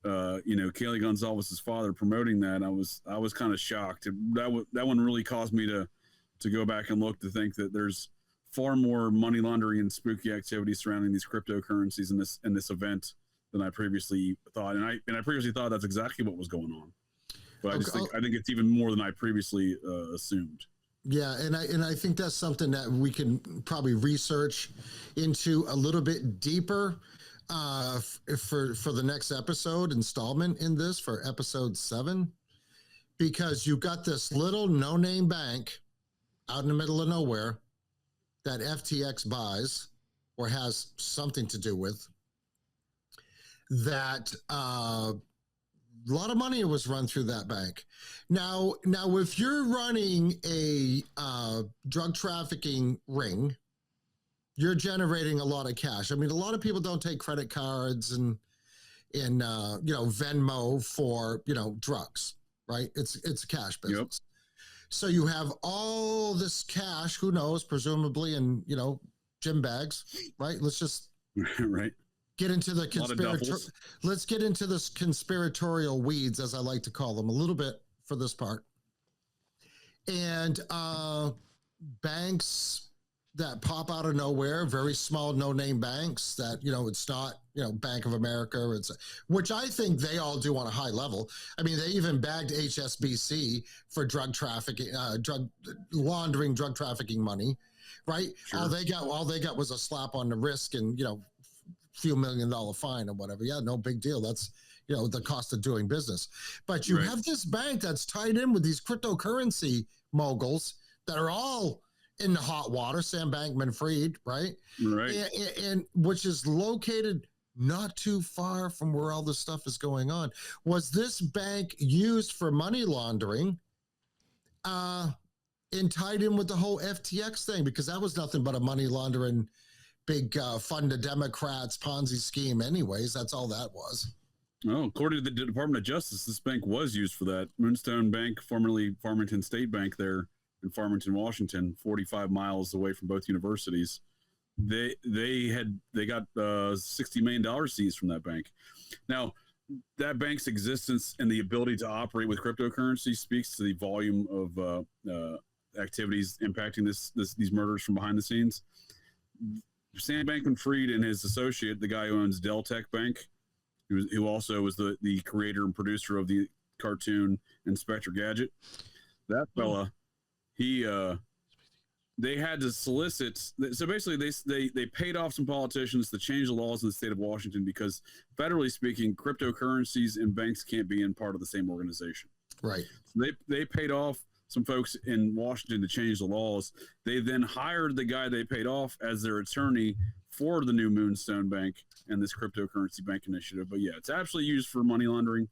Kaylee Gonzalez's father promoting that, I was kind of shocked. That one really caused me to go back and look, to think that there's far more money laundering and spooky activity surrounding these cryptocurrencies in this event than I previously thought. And I previously thought that's exactly what was going on. But I think it's even more than I previously assumed. Yeah, and I think that's something that we can probably research into a little bit deeper for the next installment in this, for episode 7, because you've got this little no-name bank out in the middle of nowhere that FTX buys or has something to do with, that a lot of money was run through that bank. Now, if you're running a drug trafficking ring, you're generating a lot of cash. I mean, a lot of people don't take credit cards and Venmo for drugs, right? It's a cash business. Yep. So you have all this cash, who knows, presumably in gym bags, right? Let's just right. Get into the let's get into this conspiratorial weeds, as I like to call them, a little bit for this part. And banks that pop out of nowhere, very small no-name banks that, it's not, Bank of America, which I think they all do on a high level. I mean, they even bagged HSBC for drug trafficking, drug laundering, drug trafficking money, right? Sure. All they got was a slap on the wrist and, few $1 million fine or whatever. Yeah, no big deal. That's, the cost of doing business. But you have this bank that's tied in with these cryptocurrency moguls that are all in the hot water, Sam Bankman-Fried, right? Right. And which is located not too far from where all this stuff is going on. Was this bank used for money laundering and tied in with the whole FTX thing? Because that was nothing but a money laundering big fund of Democrats Ponzi scheme anyways. That's all that was. Oh, according to the Department of Justice, this bank was used for that. Moonstone Bank, formerly Farmington State Bank there in Farmington, Washington, 45 miles away from both universities. They got $60 million seized from that bank. Now, that bank's existence and the ability to operate with cryptocurrency speaks to the volume of activities impacting these murders from behind the scenes. Sam Bankman-Fried and his associate, the guy who owns Deltec Bank, who also was the creator and producer of the cartoon Inspector Gadget, that fella, they had to solicit. So basically, they paid off some politicians to change the laws in the state of Washington because, federally speaking, cryptocurrencies and banks can't be in part of the same organization. Right. So they paid off some folks in Washington to change the laws. They then hired the guy they paid off as their attorney for the new Moonstone Bank and this cryptocurrency bank initiative. But yeah, it's absolutely used for money laundering.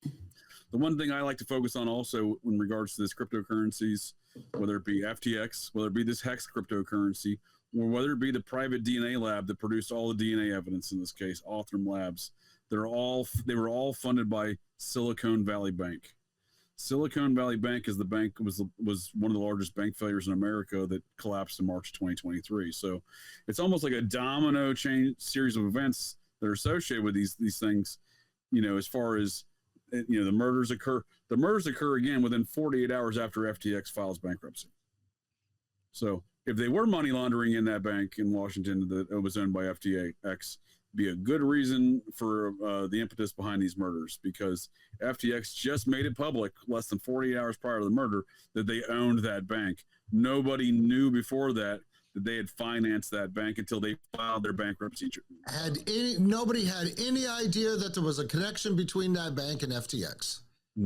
The one thing I like to focus on also in regards to this cryptocurrencies, whether it be FTX, whether it be this Hex cryptocurrency, or whether it be the private DNA lab that produced all the DNA evidence in this case, Othram Labs, they were all funded by Silicon Valley Bank. Silicon Valley Bank is the bank was one of the largest bank failures in America that collapsed in March 2023. So it's almost like a domino chain series of events that are associated with these things. As far as the murders occur. The murders occur again within 48 hours after FTX files bankruptcy. So if they were money laundering in that bank in Washington that was owned by FTX, be a good reason for the impetus behind these murders, because FTX just made it public less than 48 hours prior to the murder that they owned that bank. Nobody knew before that they had financed that bank until they filed their bankruptcy. Nobody had any idea that there was a connection between that bank and FTX.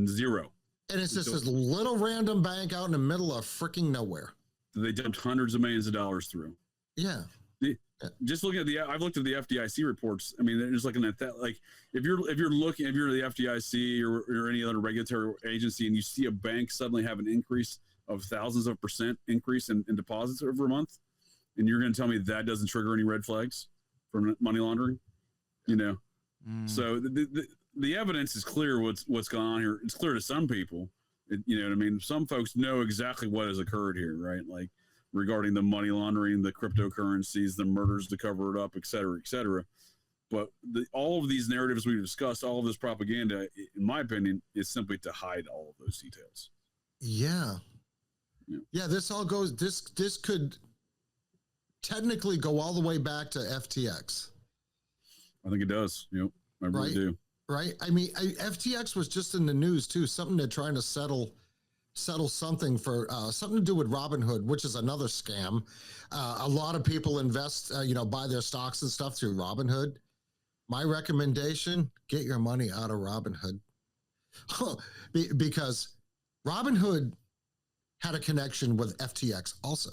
Zero. And it's just this little random bank out in the middle of freaking nowhere. They dumped hundreds of millions of dollars through. Yeah. Just looking at I've looked at the FDIC reports. I mean, they're just looking at that. Like, if you're the FDIC or any other regulatory agency, and you see a bank suddenly have an increase of thousands of % increase in deposits over a month, and you're going to tell me that doesn't trigger any red flags for money laundering, So the evidence is clear. What's going on here? It's clear to some people. You know what I mean? Some folks know exactly what has occurred here, right? Like, regarding the money laundering, the cryptocurrencies, the murders to cover it up, et cetera, et cetera. But all of these narratives we've discussed, all of this propaganda, in my opinion, is simply to hide all of those details. Yeah. This all goes. This could technically go all the way back to FTX. I think it does. I really do. Right. I mean, FTX was just in the news too. Something they're trying to settle something for something to do with Robinhood, which is another scam. A lot of people invest, buy their stocks and stuff through Robinhood. My recommendation: get your money out of Robinhood, because Robinhood had a connection with FTX also.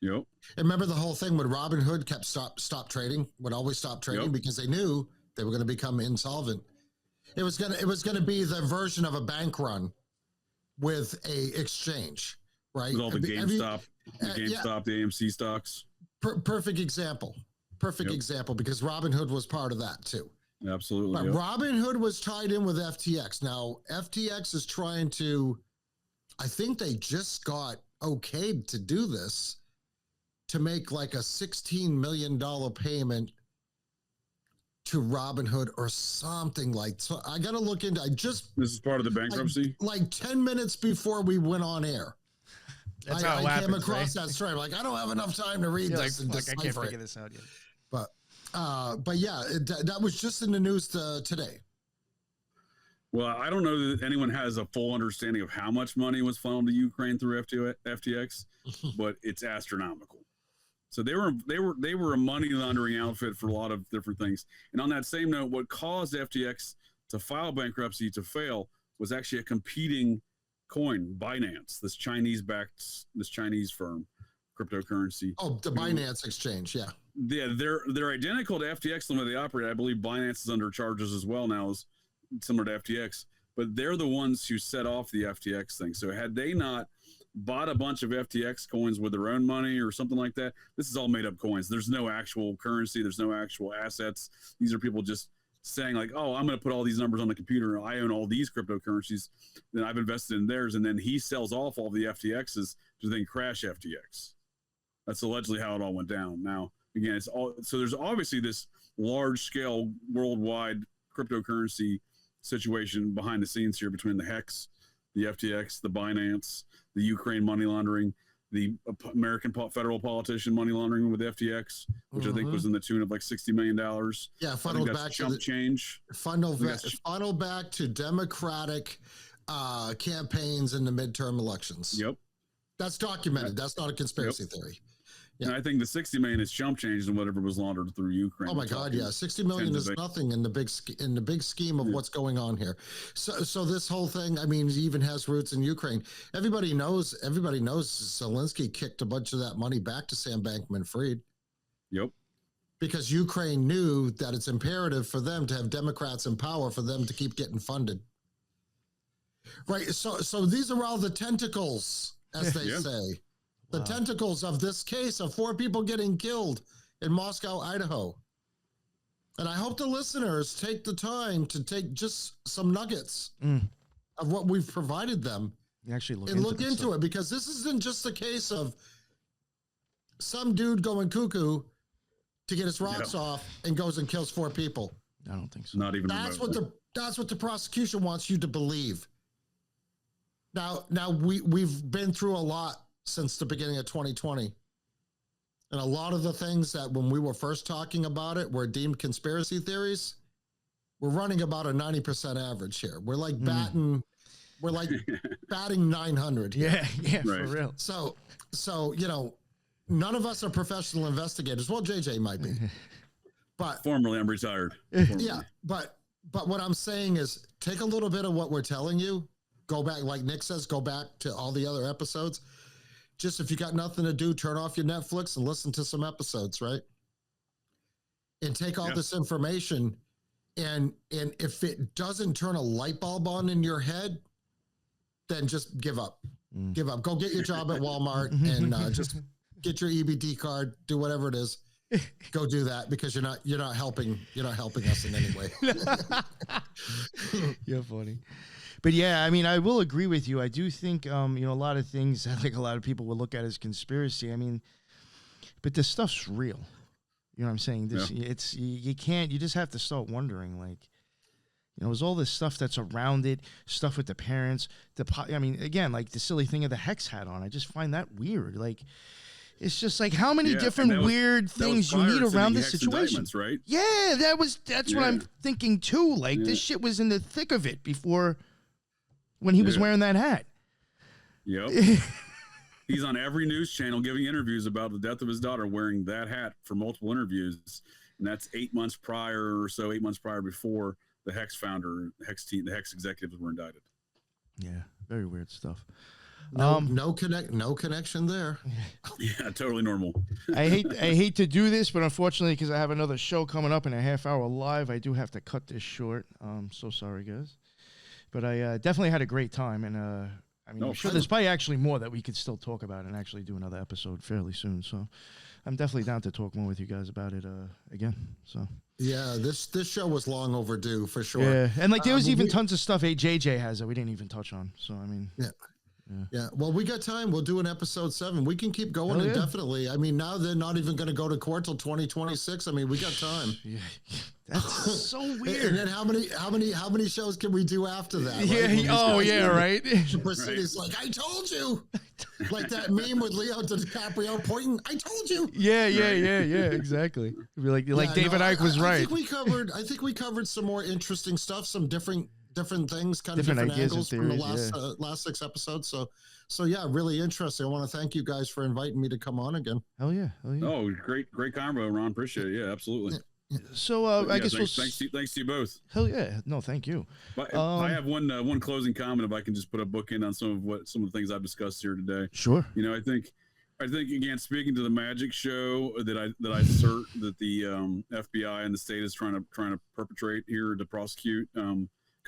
Yep. And remember the whole thing when Robinhood kept stop trading, would always stop trading because they knew they were going to become insolvent. It was going to be the version of a bank run with a exchange, right? With all the GameStop, the AMC stocks. Perfect example. Example, because Robinhood was part of that too. Absolutely. But Robinhood was tied in with FTX. Now, FTX is trying to, I think they just got okayed to do this, to make like a $16 million payment to Robinhood or something like. So I got to look into. This is part of the bankruptcy. Like 10 minutes before we went on air, That's I happens, came across right? that story. Like, I don't have enough time to read this and decipher I can't it. figure this out yet. But yeah, that was just in the news today. Well, I don't know that anyone has a full understanding of how much money was funneled to Ukraine through FTX, but it's astronomical. So they were a money laundering outfit for a lot of different things. And on that same note, what caused FTX to file bankruptcy to fail was actually a competing coin, Binance, this Chinese firm, cryptocurrency. Oh, the Binance exchange, yeah. Yeah, they're identical to FTX the way they operate. I believe Binance is under charges as well now, as similar to FTX. But they're the ones who set off the FTX thing. So had they not bought a bunch of FTX coins with their own money or something like that, this is all made up coins. There's no actual currency. There's no actual assets. These are people just saying like, oh, I'm going to put all these numbers on the computer. I own all these cryptocurrencies. Then I've invested in theirs. And then he sells off all the FTXs to then crash FTX. That's allegedly how it all went down. Now, again, it's all, so there's obviously this large scale worldwide cryptocurrency situation behind the scenes here between the HEX, the FTX, the Binance, the Ukraine money laundering, the American federal politician money laundering with FTX, which I think was in the tune of like $60 million. Yeah, funneled back to change. Funnel back to Democratic campaigns in the midterm elections. Yep. That's documented. That's not a conspiracy theory. Yeah. And I think the 60 million is chump change in whatever was laundered through Ukraine. Oh my God, yeah, 60 million is nothing in the big scheme of what's going on here. So this whole thing, I mean, even has roots in Ukraine. Everybody knows Zelensky kicked a bunch of that money back to Sam Bankman-Fried. Yep. Because Ukraine knew that it's imperative for them to have Democrats in power for them to keep getting funded. Right. So these are all the tentacles, as they say. The tentacles of this case of 4 people getting killed in Moscow, Idaho. And I hope the listeners take the time to take just some nuggets of what we've provided them. You actually look into it, because this isn't just a case of some dude going cuckoo to get his rocks off and goes and kills 4 people. I don't think so. Not even that's what the prosecution wants you to believe. Now we've been through a lot since the beginning of 2020. And a lot of the things that when we were first talking about it were deemed conspiracy theories, we're running about a 90% average here. We're like batting 900 here. Yeah, for real. So, none of us are professional investigators. Well, JJ might be. But formerly, I'm retired. Yeah, but what I'm saying is take a little bit of what we're telling you, go back, like Nick says, go back to all the other episodes. Just if you got nothing to do, turn off your Netflix and listen to some episodes, right? And take all this information, and if it doesn't turn a light bulb on in your head, then just give up. Give up. Go get your job at Walmart and just get your EBT card. Do whatever it is. Go do that, because you're not helping us in any way. You're funny. But yeah, I mean, I will agree with you. I do think, a lot of things I think a lot of people will look at as conspiracy. I mean, but this stuff's real. You know what I'm saying? You just have to start wondering, like, there's all this stuff that's around it, stuff with the parents. Again, like the silly thing of the hex hat on. I just find that weird. Like, it's just like how many different weird things you need around this situation, right? Yeah, that's what I'm thinking too. Like this shit was in the thick of it before. When he was wearing that hat. Yep. He's on every news channel giving interviews about the death of his daughter, wearing that hat for multiple interviews. And that's 8 months prior or so, 8 months prior before the Hex founder, the Hex executives were indicted. Yeah, very weird stuff. No connection there. Yeah, totally normal. I hate to do this, but unfortunately, because I have another show coming up in a half hour live, I do have to cut this short. So sorry, guys. But I definitely had a great time, and I'm sure there's probably actually more that we could still talk about and actually do another episode fairly soon. So I'm definitely down to talk more with you guys about it again. So yeah, this show was long overdue for sure. Yeah, and like there was even tons of stuff JJ has that we didn't even touch on. So I mean, yeah. Well, we got time. We'll do an episode 7. We can keep going indefinitely. I mean, now they're not even going to go to court till 2026. I mean, we got time. Yeah. That's so weird. And then how many shows can we do after that? Right? Right. He's like, I told you. Like that meme with Leo DiCaprio pointing, I told you. Yeah, exactly. It'd be like David Icke was right. I think we covered some more interesting stuff, some different things, kind of different angles from the last 6 episodes. So yeah, really interesting. I want to thank you guys for inviting me to come on again. Hell yeah. Oh, great combo, Ron. Appreciate it. Yeah, absolutely. So I guess thanks to you both. Hell yeah, no, thank you. But I have one closing comment, if I can just put a bookend on some of the things I've discussed here today. Sure. I think again, speaking to the magic show that I assert that the FBI and the state is trying to perpetrate here to prosecute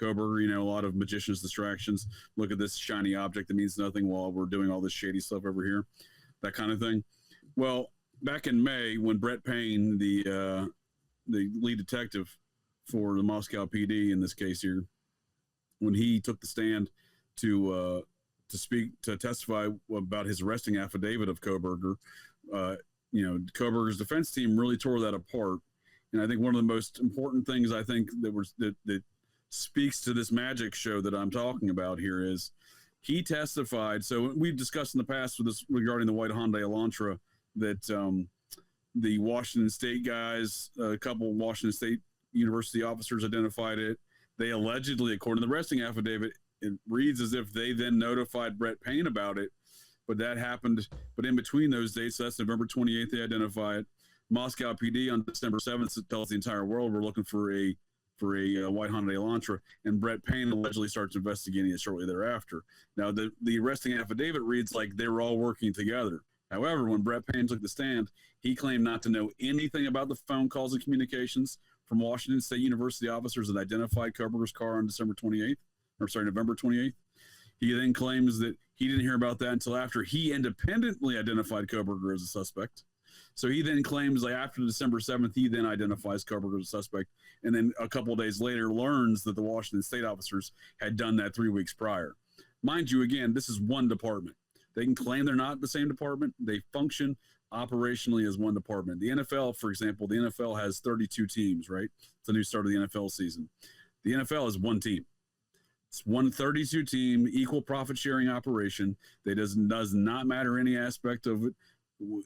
Kohberger. A lot of magicians' distractions. Look at this shiny object that means nothing while we're doing all this shady stuff over here, that kind of thing. Well, back in May, when Brett Payne, the lead detective for the Moscow PD in this case here, when he took the stand to testify about his arresting affidavit of Kohberger, Kohberger's defense team really tore that apart. And I think one of the most important things I think that speaks to this magic show that I'm talking about here is he testified. So we've discussed in the past with this regarding the white Hyundai Elantra that the Washington State guys, a couple of Washington State University officers identified it. They allegedly, according to the arresting affidavit, it reads as if they then notified Brett Payne about it, but that happened. But in between those dates, so that's November 28th, they identify it. Moscow PD on December 7th tells the entire world we're looking for a white Hyundai Elantra, and Brett Payne allegedly starts investigating it shortly thereafter. Now, the arresting affidavit reads like they were all working together. However, when Brett Payne took the stand, he claimed not to know anything about the phone calls and communications from Washington State University officers that identified Kohberger's car on November 28th. He then claims that he didn't hear about that until after he independently identified Kohberger as a suspect. So he then claims after December 7th, he then identifies Kohberger as a suspect. And then a couple of days later learns that the Washington State officers had done that 3 weeks prior. Mind you, again, this is one department. They can claim they're not the same department. They function operationally as one department. The NFL, for example, the NFL has 32 teams, right? It's a new start of the NFL season. The NFL is one team. It's one 32 team, equal profit sharing operation. That does not matter any aspect of it.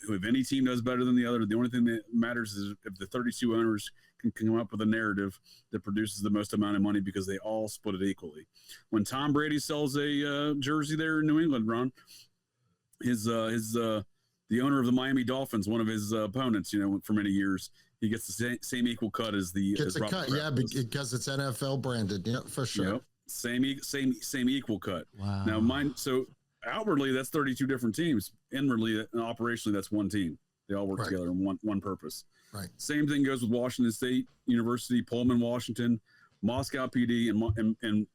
If any team does better than the other, the only thing that matters is if the 32 owners can come up with a narrative that produces the most amount of money because they all split it equally. When Tom Brady sells a jersey there in New England, Ron, the owner of the Miami Dolphins, one of his opponents, for many years, he gets the same equal cut as the cut, because it's NFL branded, for sure. Same equal cut. Wow. Now so outwardly that's 32 different teams. Inwardly and operationally that's one team. They all work together in one purpose. Right. Same thing goes with Washington State University, Pullman, Washington, Moscow PD, and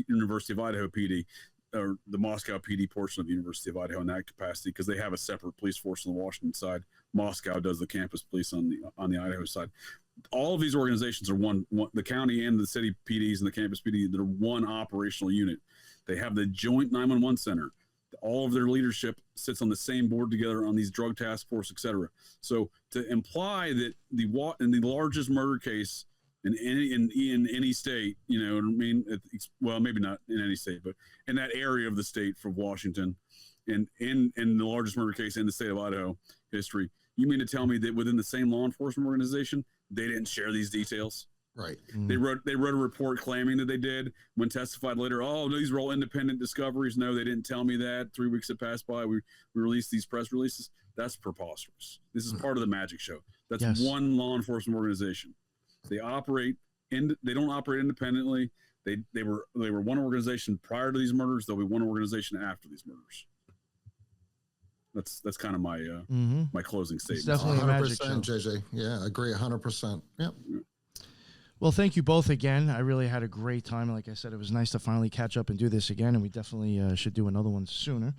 University of Idaho PD. Or the Moscow PD portion of the University of Idaho in that capacity, because they have a separate police force on the Washington side. Moscow does the campus police on the Idaho side. All of these organizations are one, the county and the city PDs and the campus PD, they're one operational unit. They have the joint 911 center. All of their leadership sits on the same board together on these drug task force, et cetera. So to imply that in the largest murder case in any state, well, maybe not in any state, but in that area of the state for Washington, and in the largest murder case in the state of Idaho history, you mean to tell me that within the same law enforcement organization, they didn't share these details? Right. They wrote a report claiming that they did. When testified later, oh, these were all independent discoveries. No, they didn't tell me that. 3 weeks had passed by. We released these press releases. That's preposterous. This is part of the magic show. That's one law enforcement organization. They don't operate independently. They were one organization prior to these murders. They'll be one organization after these murders. That's kind of my my closing statement. It's definitely 100%, JJ. Yeah, I agree 100%. Yep. Well, thank you both again. I really had a great time. Like I said, it was nice to finally catch up and do this again, and we definitely should do another one sooner.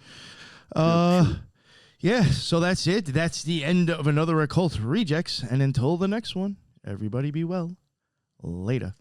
Yeah, so that's it. That's the end of another Occult Rejects, and until the next one, everybody be well. Later.